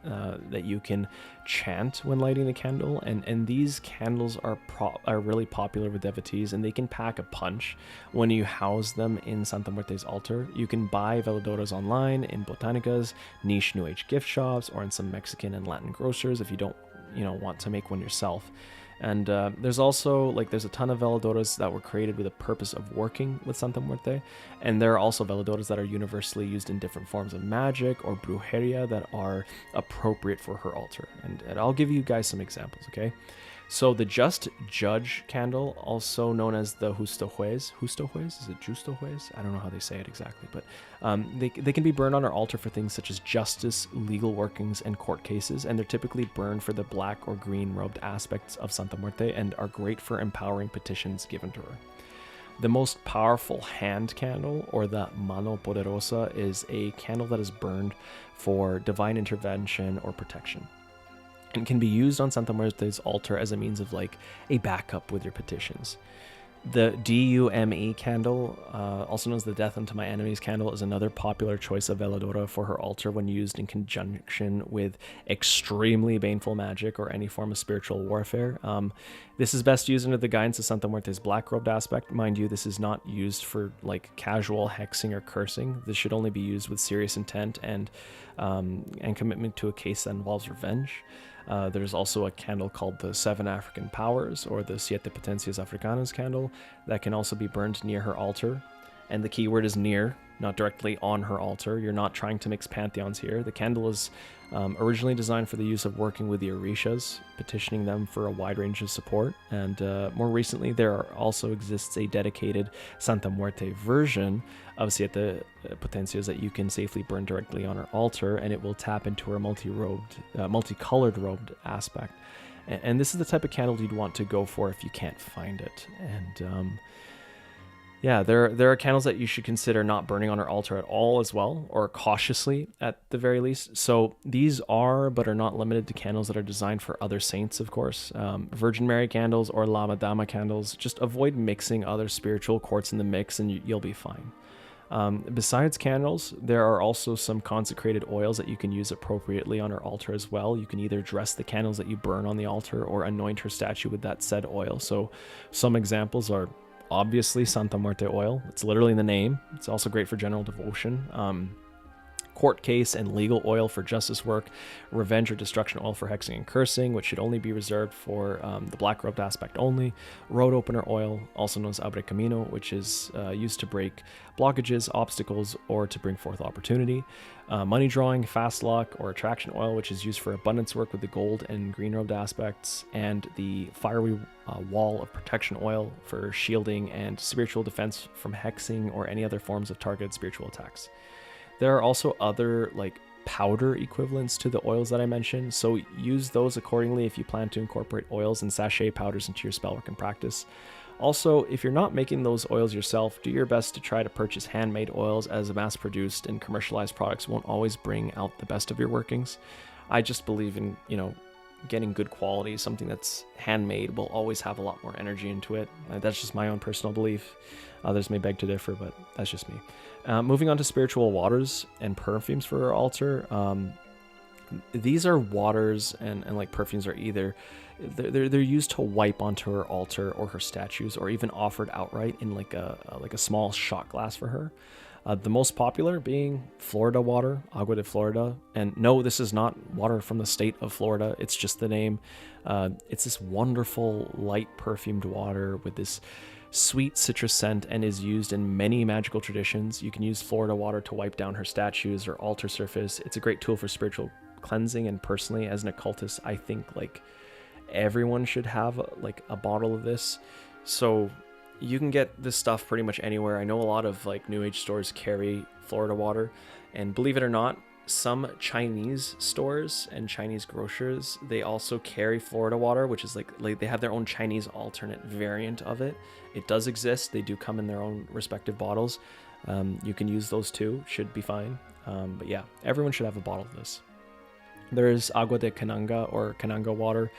that you can chant when lighting the candle. And these candles are really popular with devotees, and they can pack a punch when you house them in Santa Muerte's altar. You can buy veladoras online in botanicas, niche New Age gift shops, or in some Mexican and Latin grocers if you don't want to make one yourself. And there's also there's a ton of veladoras that were created with a purpose of working with Santa Muerte, and there are also veladoras that are universally used in different forms of magic or brujeria that are appropriate for her altar. And I'll give you guys some examples, okay? So the Just Judge candle, also known as the Justo Juez, is it Justo Juez? I don't know how they say it exactly, but they can be burned on our altar for things such as justice, legal workings, and court cases, and they're typically burned for the black or green robed aspects of Santa Muerte and are great for empowering petitions given to her. The most powerful hand candle, or the Mano Poderosa, is a candle that is burned for divine intervention or protection, and can be used on Santa Muerte's altar as a means of a backup with your petitions. The Dume candle, also known as the Death Unto My Enemies candle, is another popular choice of veladora for her altar when used in conjunction with extremely baneful magic or any form of spiritual warfare. This is best used under the guidance of Santa Muerte's black-robed aspect. Mind you, this is not used for casual hexing or cursing. This should only be used with serious intent and commitment to a case that involves revenge. There's also a candle called the Seven African Powers, or the Siete Potencias Africanas candle, that can also be burned near her altar. And the key word is near, not directly on her altar. You're not trying to mix pantheons here. The candle is originally designed for the use of working with the Orishas, petitioning them for a wide range of support. And more recently, there also exists a dedicated Santa Muerte version of Siete Potencias that you can safely burn directly on her altar, and it will tap into her multicolored robed aspect. And this is the type of candle you'd want to go for if you can't find it. And yeah, there are candles that you should consider not burning on her altar at all as well, or cautiously at the very least. So these are, but are not limited to, candles that are designed for other saints, of course. Virgin Mary candles or La Madama candles. Just avoid mixing other spiritual quartz in the mix and you'll be fine. Besides candles, there are also some consecrated oils that you can use appropriately on her altar as well. You can either dress the candles that you burn on the altar or anoint her statue with that said oil. So some examples are obviously Santa Muerte oil. It's literally in the name. It's also great for general devotion. Court case and legal oil for justice work. Revenge or destruction oil for hexing and cursing, which should only be reserved for the black robed aspect only. Road opener oil, also known as abre camino, which is used to break blockages, obstacles, or to bring forth opportunity. Money drawing, fast luck, or attraction oil, which is used for abundance work with the gold and green robed aspects. And the fiery wall of protection oil for shielding and spiritual defense from hexing or any other forms of targeted spiritual attacks. There are also other powder equivalents to the oils that I mentioned, so use those accordingly if you plan to incorporate oils and sachet powders into your spellwork and practice. Also, if you're not making those oils yourself, do your best to try to purchase handmade oils, as mass-produced and commercialized products won't always bring out the best of your workings. I just believe in, getting good quality. Something that's handmade will always have a lot more energy into it. That's just my own personal belief. Others may beg to differ, but that's just me. Moving on to spiritual waters and perfumes for our altar. These are waters and perfumes are either they're used to wipe onto her altar or her statues, or even offered outright in a small shot glass for her. The most popular being Florida water, Agua de Florida. And no, this is not water from the state of Florida. It's just the name. It's this wonderful, light perfumed water with this sweet citrus scent and is used in many magical traditions. You can use Florida water to wipe down her statues or altar surface. It's a great tool for spiritual cleansing. And personally, as an occultist, I think everyone should have a bottle of this. So you can get this stuff pretty much anywhere. I know a lot of New Age stores carry Florida water, and believe it or not, some Chinese stores and Chinese grocers, they also carry Florida water, which is they have their own Chinese alternate variant of it. It does exist. They do come in their own respective bottles. You can use those too. Should be fine. But yeah, everyone should have a bottle of this. There is Agua de Cananga or Cananga water.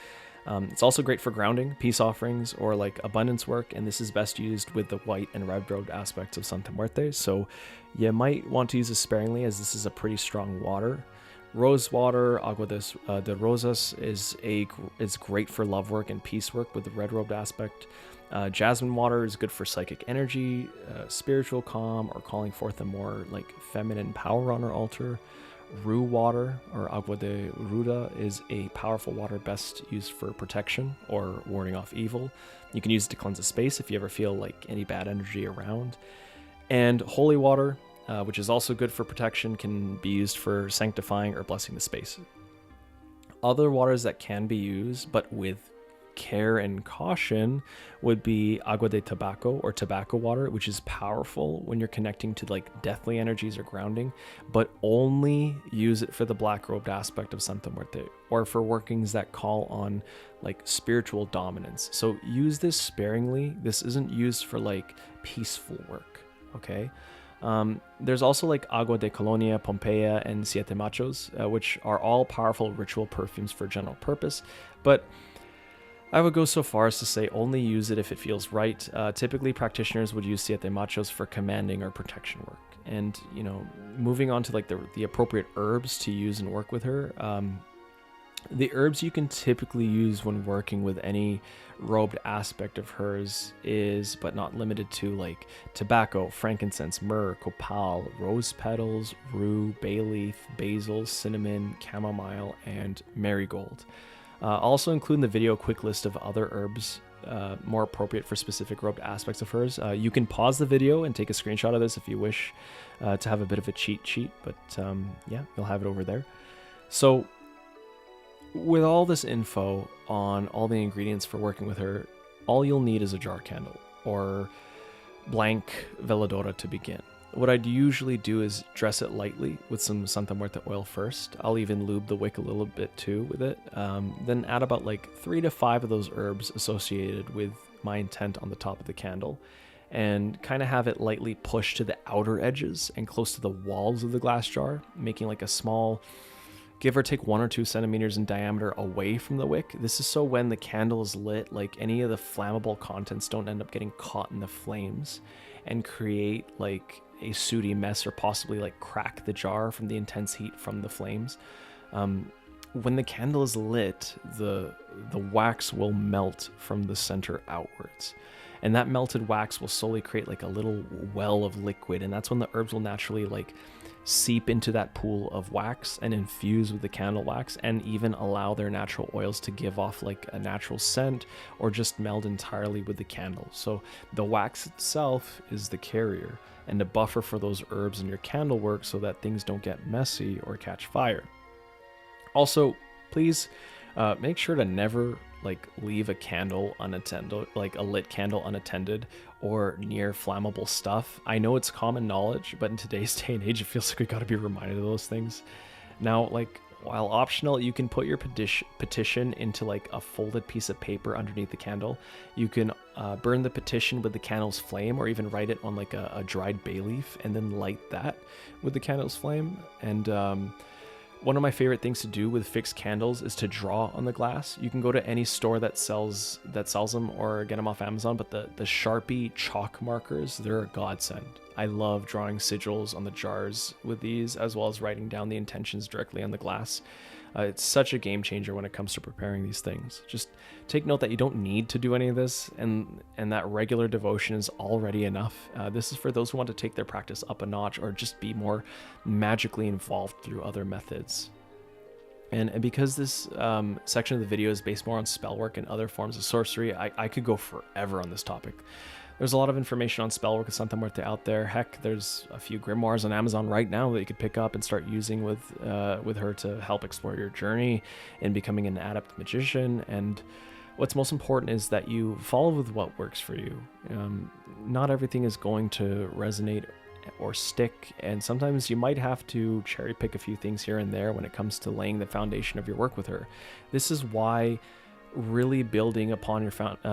It's also great for grounding, peace offerings, or like abundance work, and this is best used with the white and red-robed aspects of Santa Muerte, so you might want to use this sparingly as this is a pretty strong water. Rose water, Agua de Rosas, is great for love work and peace work with the red-robed aspect. Jasmine water is good for psychic energy, spiritual calm, or calling forth a more like feminine power on our altar. Rue water, or Agua de Ruda, is a powerful water best used for protection or warding off evil. You can use it to cleanse a space if you ever feel like any bad energy around. And holy water, which is also good for protection, can be used for sanctifying or blessing the space. Other waters that can be used, but with care and caution, would be agua de tabaco, or tobacco water, which is powerful when you're connecting to like deathly energies or grounding, but only use it for the black robed aspect of Santa Muerte or for workings that call on like spiritual dominance. So use this sparingly. This isn't used for like peaceful work, okay? There's also like Agua de Colonia, Pompeia, and Siete Machos, which are all powerful ritual perfumes for general purpose, but I would go so far as to say only use it if it feels right. Typically, practitioners would use Siete Machos for commanding or protection work. And, you know, moving on to like the appropriate herbs to use and work with her. The herbs you can typically use when working with any robed aspect of hers is, but not limited to, like tobacco, frankincense, myrrh, copal, rose petals, rue, bay leaf, basil, cinnamon, chamomile, and marigold. Also include in the video a quick list of other herbs more appropriate for specific robed aspects of hers. You can pause the video and take a screenshot of this if you wish to have a bit of a cheat sheet, but yeah, you'll have it over there. So with all this info on all the ingredients for working with her, all you'll need is a jar candle or blank veladora to begin. What I'd usually do is dress it lightly with some Santa Muerte oil first. I'll even lube the wick a little bit too with it. Then add about like 3 to 5 of those herbs associated with my intent on the top of the candle, and kind of have it lightly pushed to the outer edges and close to the walls of the glass jar, making like a small, give or take 1 or 2 centimeters in diameter away from the wick. This is so when the candle is lit, like any of the flammable contents don't end up getting caught in the flames and create like a sooty mess, or possibly like crack the jar from the intense heat from the flames. When the candle is lit, the wax will melt from the center outwards, and that melted wax will slowly create like a little well of liquid, and that's when the herbs will naturally like seep into that pool of wax and infuse with the candle wax, and even allow their natural oils to give off like a natural scent or just meld entirely with the candle. So the wax itself is the carrier and a buffer for those herbs in your candle work so that things don't get messy or catch fire. Also, please make sure to never like leave a candle unattended, like a lit candle unattended or near flammable stuff. I know it's common knowledge, but in today's day and age, it feels like we got to be reminded of those things. Now, like, while optional, you can put your petition into like a folded piece of paper underneath the candle. You can burn the petition with the candle's flame, or even write it on like a dried bay leaf and then light that with the candle's flame. And one of my favorite things to do with fixed candles is to draw on the glass. You can go to any store that sells them or get them off Amazon, but the Sharpie chalk markers, they're a godsend. I love drawing sigils on the jars with these, as well as writing down the intentions directly on the glass. It's such a game changer when it comes to preparing these things. Just take note that you don't need to do any of this, and that regular devotion is already enough. This is for those who want to take their practice up a notch or just be more magically involved through other methods. And because this section of the video is based more on spell work and other forms of sorcery, I could go forever on this topic. There's a lot of information on spellwork with Santa Muerte out there. Heck, there's a few grimoires on Amazon right now that you could pick up and start using with her to help explore your journey in becoming an adept magician. And what's most important is that you follow with what works for you. Not everything is going to resonate or stick, and sometimes you might have to cherry pick a few things here and there when it comes to laying the foundation of your work with her. This is why really building upon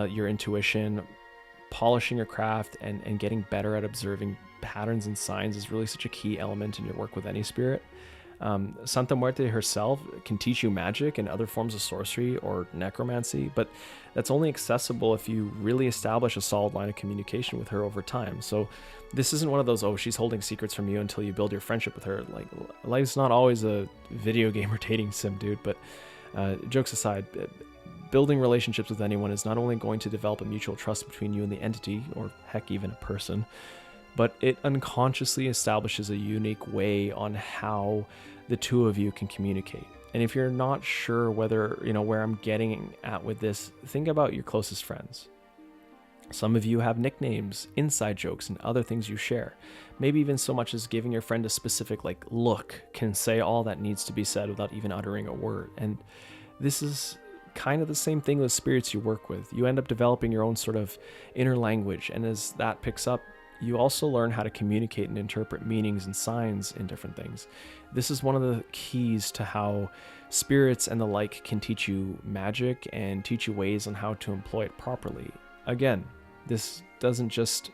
your intuition, polishing your craft, and getting better at observing patterns and signs is really such a key element in your work with any spirit. Santa Muerte herself can teach you magic and other forms of sorcery or necromancy, but that's only accessible if you really establish a solid line of communication with her over time. So this isn't one of those, oh, she's holding secrets from you until you build your friendship with her. Like, life's not always a video game or dating sim, dude. But jokes aside, building relationships with anyone is not only going to develop a mutual trust between you and the entity, or heck, even a person, but it unconsciously establishes a unique way on how the two of you can communicate. And if you're not sure whether, where I'm getting at with this, think about your closest friends. Some of you have nicknames, inside jokes, and other things you share. Maybe even so much as giving your friend a specific, look can say all that needs to be said without even uttering a word. And this is kind of the same thing with spirits you work with. You end up developing your own sort of inner language, and as that picks up, you also learn how to communicate and interpret meanings and signs in different things. This is one of the keys to how spirits and the like can teach you magic and teach you ways on how to employ it properly. Again, this doesn't just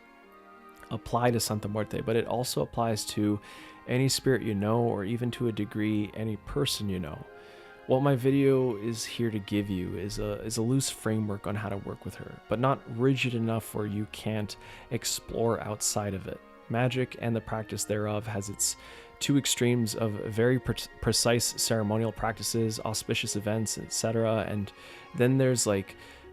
apply to Santa Muerte, but it also applies to any spirit you know, or even to a degree, any person you know. What my video is here to give you is a loose framework on how to work with her, but not rigid enough where you can't explore outside of it. Magic and the practice thereof has its two extremes of very precise ceremonial practices, auspicious events, etc. And then there's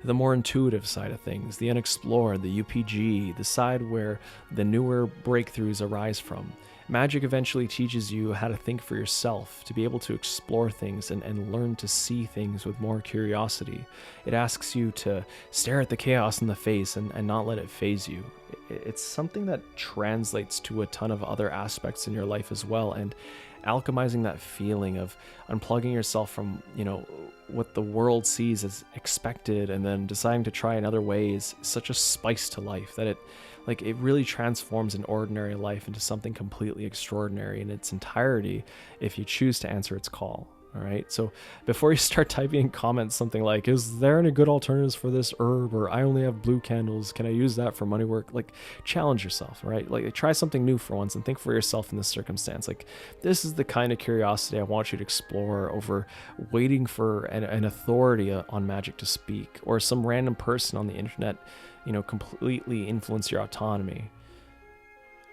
the more intuitive side of things, the unexplored, the UPG, the side where the newer breakthroughs arise from. Magic eventually teaches you how to think for yourself, to be able to explore things and learn to see things with more curiosity. It asks you to stare at the chaos in the face and not let it faze you. It's something that translates to a ton of other aspects in your life as well, and alchemizing that feeling of unplugging yourself from, what the world sees as expected and then deciding to try in other ways, such a spice to life that it really transforms an ordinary life into something completely extraordinary in its entirety if you choose to answer its call. All right. So before you start typing in comments something like, is there any good alternatives for this herb? Or I only have blue candles. Can I use that for money work? Challenge yourself, right? Try something new for once and think for yourself in this circumstance. This is the kind of curiosity I want you to explore over waiting for an authority on magic to speak, or some random person on the internet, completely influence your autonomy.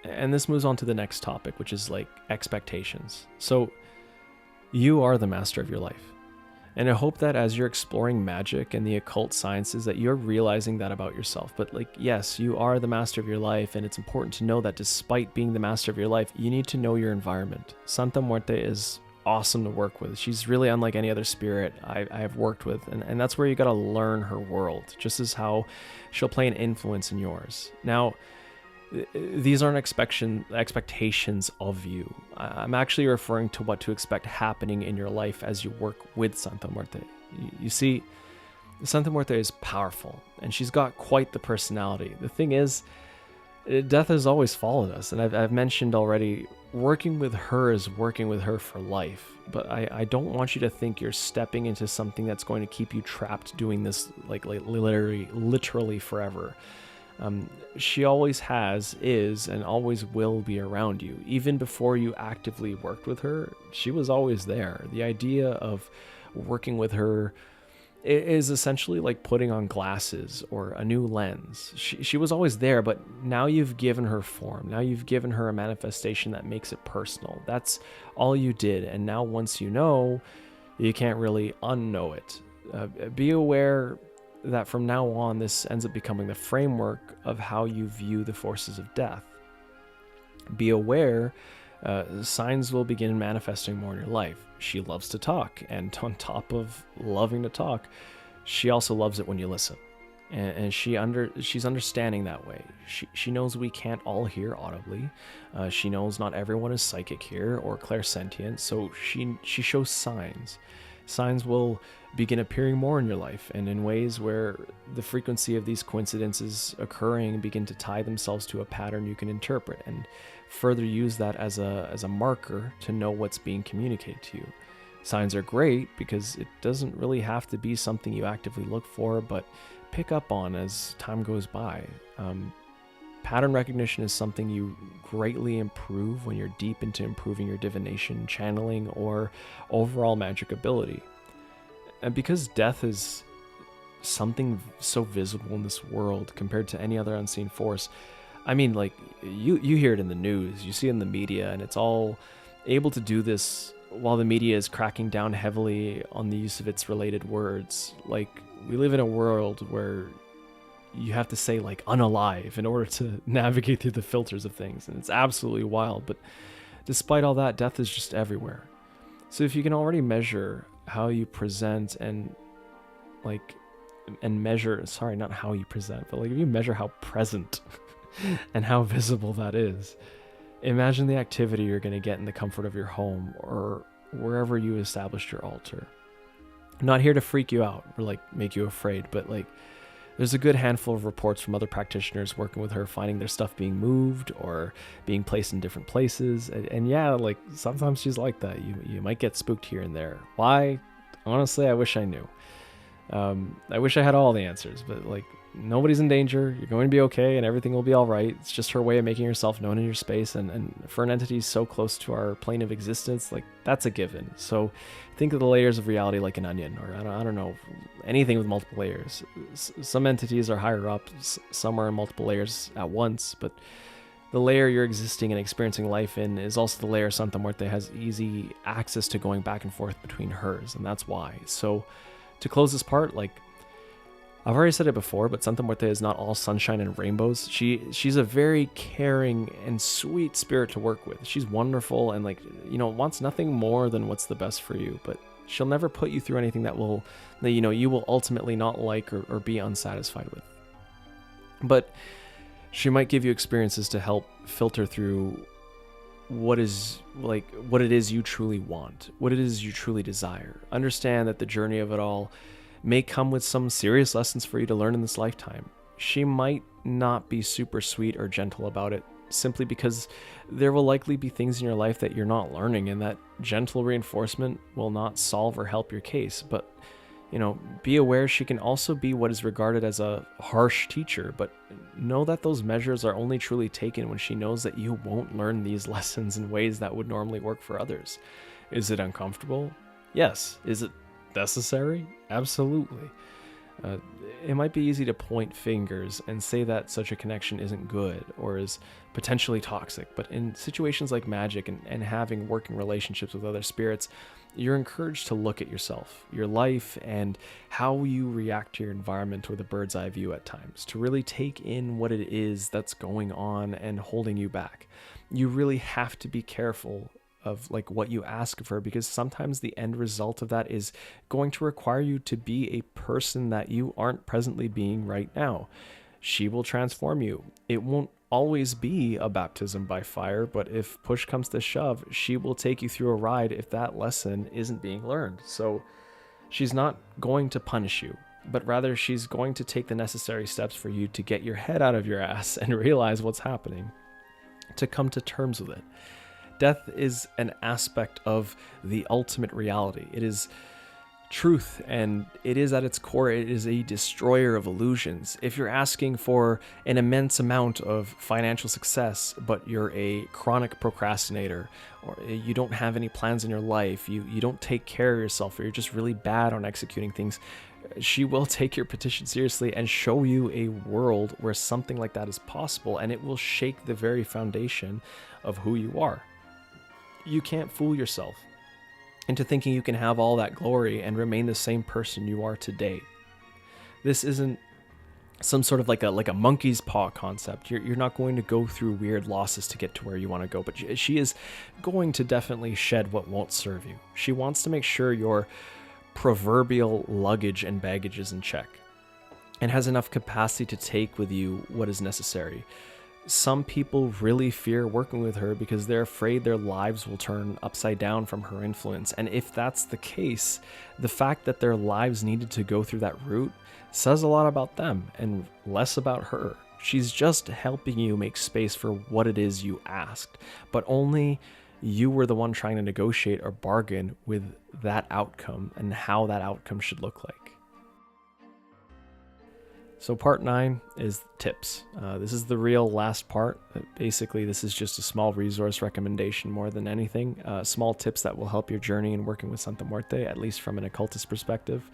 And this moves on to the next topic, which is expectations. So you are the master of your life. And I hope that as you're exploring magic and the occult sciences that you're realizing that about yourself. But yes, you are the master of your life, and it's important to know that despite being the master of your life, you need to know your environment. Santa Muerte is awesome to work with. She's really unlike any other spirit I have worked with, and that's where you gotta learn her world, just as how she'll play an influence in yours. Now, these aren't expectations of you. I'm actually referring to what to expect happening in your life as you work with Santa Muerte. You see, Santa Muerte is powerful, and she's got quite the personality. The thing is, death has always followed us, and I've mentioned already, working with her is working with her for life. But I don't want you to think you're stepping into something that's going to keep you trapped doing this literally forever. She always is, and always will be around you. Even before you actively worked with her, she was always there. The idea of working with her is essentially like putting on glasses or a new lens. She was always there, but now you've given her form. Now you've given her a manifestation that makes it personal. That's all you did. And now once you know, you can't really unknow it. Be aware that from now on, this ends up becoming the framework of how you view the forces of death. Be aware, signs will begin manifesting more in your life. She loves to talk, and on top of loving to talk, she also loves it when you listen. And she's understanding that way. She knows we can't all hear audibly. She knows not everyone is psychic here or clairsentient, so she shows signs. Signs will begin appearing more in your life, and in ways where the frequency of these coincidences occurring begin to tie themselves to a pattern you can interpret, and further use that as a marker to know what's being communicated to you. Signs are great because it doesn't really have to be something you actively look for, but pick up on as time goes by. Pattern recognition is something you greatly improve when you're deep into improving your divination, channeling, or overall magic ability. And because death is something so visible in this world compared to any other unseen force, I mean, like, you hear it in the news, you see it in the media, and it's all able to do this while the media is cracking down heavily on the use of its related words. Like, we live in a world where you have to say, like, unalive in order to navigate through the filters of things, and it's absolutely wild. But despite all that, death is just everywhere. So if you can already measure how you present and measure, sorry, not how you present, but like if you measure how present and how visible that is, imagine the activity you're going to get in the comfort of your home or wherever you established your altar. I'm not here to freak you out or like make you afraid, but like there's a good handful of reports from other practitioners working with her, finding their stuff being moved or being placed in different places. And yeah, like sometimes she's like that. You might get spooked here and there. Why? Honestly, I wish I knew. I wish I had all the answers, but like nobody's in danger. You're going to be okay and everything will be all right. It's just her way of making herself known in your space. And for an entity so close to our plane of existence, like that's a given. So think of the layers of reality like an onion, or I don't know, anything with multiple layers. Some entities are higher up, some are in multiple layers at once, but the layer you're existing and experiencing life in is also the layer Santa Muerte has easy access to going back and forth between hers, and that's why. So to close this part, like I've already said it before, but Santa Muerte is not all sunshine and rainbows. She's a very caring and sweet spirit to work with. She's wonderful and wants nothing more than what's the best for you, but she'll never put you through anything that you will ultimately not like or be unsatisfied with. But she might give you experiences to help filter through what it is you truly want, what it is you truly desire. Understand that the journey of it all may come with some serious lessons for you to learn in this lifetime. She might not be super sweet or gentle about it, simply because there will likely be things in your life that you're not learning, and that gentle reinforcement will not solve or help your case. But be aware she can also be what is regarded as a harsh teacher, but know that those measures are only truly taken when she knows that you won't learn these lessons in ways that would normally work for others. Is it uncomfortable? Yes. Is it necessary? Absolutely. It might be easy to point fingers and say that such a connection isn't good or is potentially toxic, but in situations like magic and having working relationships with other spirits, you're encouraged to look at yourself, your life, and how you react to your environment with a bird's eye view at times, to really take in what it is that's going on and holding you back. You really have to be careful of what you ask of her, because sometimes the end result of that is going to require you to be a person that you aren't presently being right now. She will transform you. It won't always be a baptism by fire, but if push comes to shove, she will take you through a ride if that lesson isn't being learned. So she's not going to punish you, but rather she's going to take the necessary steps for you to get your head out of your ass and realize what's happening, to come to terms with it. Death is an aspect of the ultimate reality. It is truth, and it is at its core, it is a destroyer of illusions. If you're asking for an immense amount of financial success, but you're a chronic procrastinator, or you don't have any plans in your life, you don't take care of yourself, or you're just really bad on executing things, she will take your petition seriously and show you a world where something like that is possible, and it will shake the very foundation of who you are. You can't fool yourself into thinking you can have all that glory and remain the same person you are today. This isn't some sort of like a monkey's paw concept. You're not going to go through weird losses to get to where you want to go, but she is going to definitely shed what won't serve you. She wants to make sure your proverbial luggage and baggage is in check and has enough capacity to take with you what is necessary. Some people really fear working with her because they're afraid their lives will turn upside down from her influence. And if that's the case, the fact that their lives needed to go through that route says a lot about them and less about her. She's just helping you make space for what it is you asked, but only you were the one trying to negotiate or bargain with that outcome and how that outcome should look like. So part 9 is tips. This is the real last part. Basically, this is just a small resource recommendation more than anything. Small tips that will help your journey in working with Santa Muerte, at least from an occultist perspective.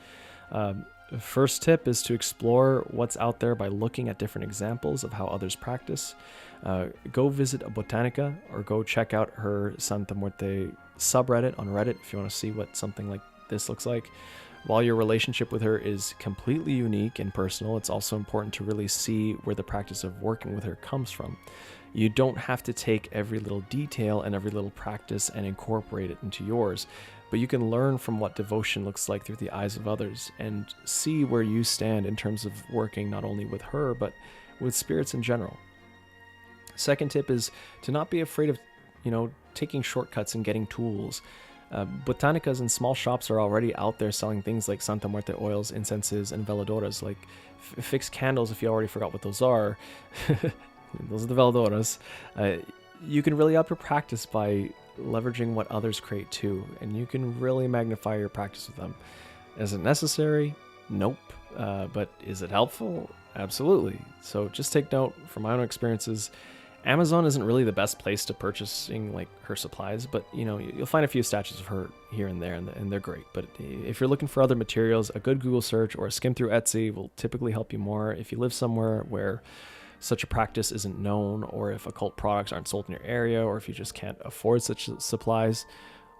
First tip is to explore what's out there by looking at different examples of how others practice. Go visit a Botanica or go check out her Santa Muerte subreddit on Reddit if you want to see what something like this looks like. While your relationship with her is completely unique and personal, it's also important to really see where the practice of working with her comes from. You don't have to take every little detail and every little practice and incorporate it into yours, but you can learn from what devotion looks like through the eyes of others and see where you stand in terms of working not only with her, but with spirits in general. Second tip is to not be afraid of, taking shortcuts and getting tools. Botanicas and small shops are already out there selling things like Santa Muerte oils, incenses, and veladoras, like fixed candles if you already forgot what those are. Those are the veladoras. You can really up your practice by leveraging what others create too, and you can really magnify your practice with them. Is it necessary? Nope. But is it helpful? Absolutely. So just take note from my own experiences. Amazon isn't really the best place to purchasing like her supplies, but you'll find a few statues of her here and there, and they're great. But if you're looking for other materials, a good Google search or a skim through Etsy will typically help you more. If you live somewhere where such a practice isn't known, or if occult products aren't sold in your area, or if you just can't afford such supplies,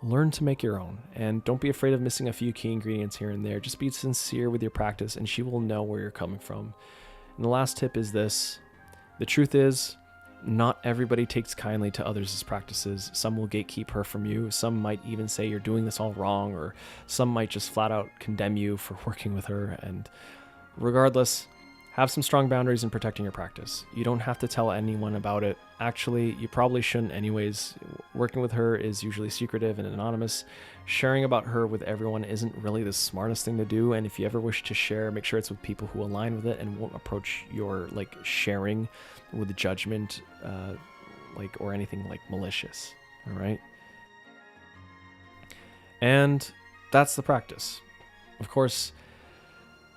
learn to make your own. And don't be afraid of missing a few key ingredients here and there. Just be sincere with your practice, and she will know where you're coming from. And the last tip is this: the truth is, not everybody takes kindly to others' practices. Some will gatekeep her from you. Some might even say you're doing this all wrong, or some might just flat out condemn you for working with her. And regardless, have some strong boundaries in protecting your practice. You don't have to tell anyone about it. Actually, you probably shouldn't anyways. Working with her is usually secretive and anonymous. Sharing about her with everyone isn't really the smartest thing to do, and if you ever wish to share, make sure it's with people who align with it and won't approach your sharing with judgment or anything malicious. All right? And that's the practice. Of course,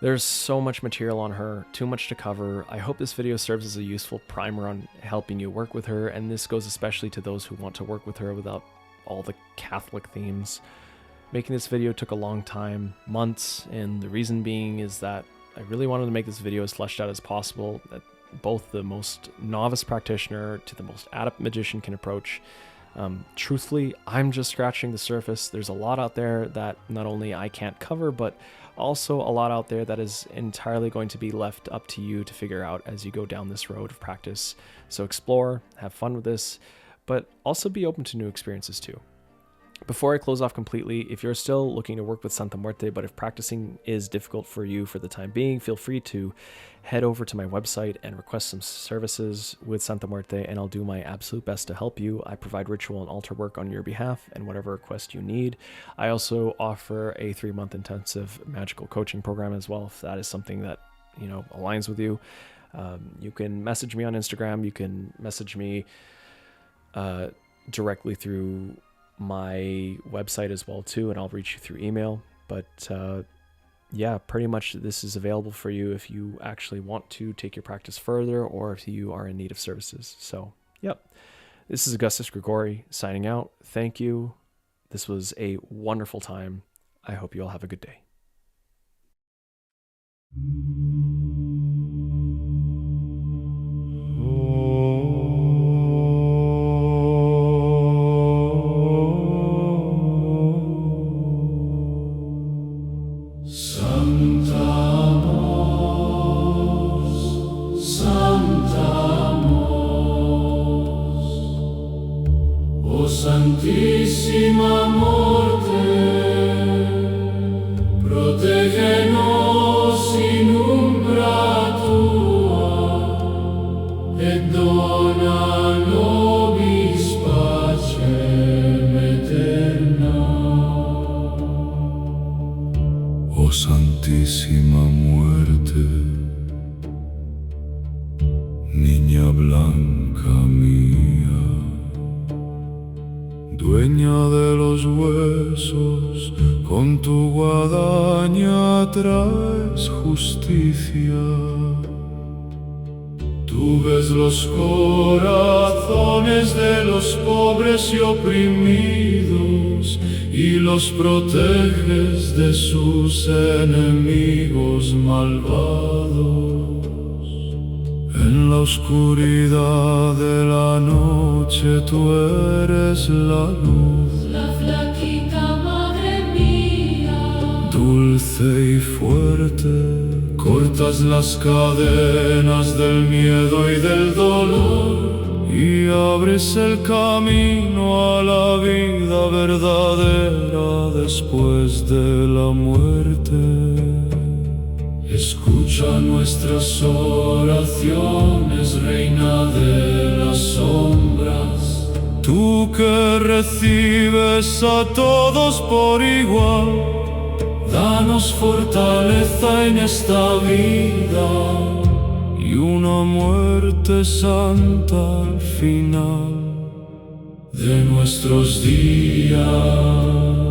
there's so much material on her, too much to cover. I hope this video serves as a useful primer on helping you work with her, and this goes especially to those who want to work with her without all the Catholic themes. Making this video took a long time, months, and the reason being is that I really wanted to make this video as fleshed out as possible, that both the most novice practitioner to the most adept magician can approach. Truthfully, I'm just scratching the surface. There's a lot out there that not only I can't cover, but also a lot out there that is entirely going to be left up to you to figure out as you go down this road of practice. So explore, have fun with this, but also be open to new experiences too. Before I close off completely, if you're still looking to work with Santa Muerte, but if practicing is difficult for you for the time being, feel free to head over to my website and request some services with Santa Muerte, and I'll do my absolute best to help you. I provide ritual and altar work on your behalf and whatever request you need. I also offer a 3-month intensive magical coaching program as well, if that is something that aligns with you. You can message me on Instagram. You can message me directly through my website as well too, and I'll reach you through email. But yeah, pretty much this is available for you if you actually want to take your practice further, or if you are in need of services. So yep, this is Augustus Grigori signing out. Thank you. This was a wonderful time. I hope you all have a good day. Santissima Morte, protegge-nos in umbra tua, et dona nobis pacem aeterna. O Santissima Muerte, Niña blanca mía, dueña de los huesos, con tu guadaña traes justicia. Tú ves los corazones de los pobres y oprimidos y los proteges de sus enemigos malvados. En la oscuridad de la noche tú eres la luz, la flaquita madre mía, dulce y fuerte. Cortas las cadenas del miedo y del dolor y abres el camino a la vida verdadera después de la muerte. Escucha nuestras oraciones, reina de las sombras. Tú que recibes a todos por igual, danos fortaleza en esta vida y una muerte santa al final de nuestros días.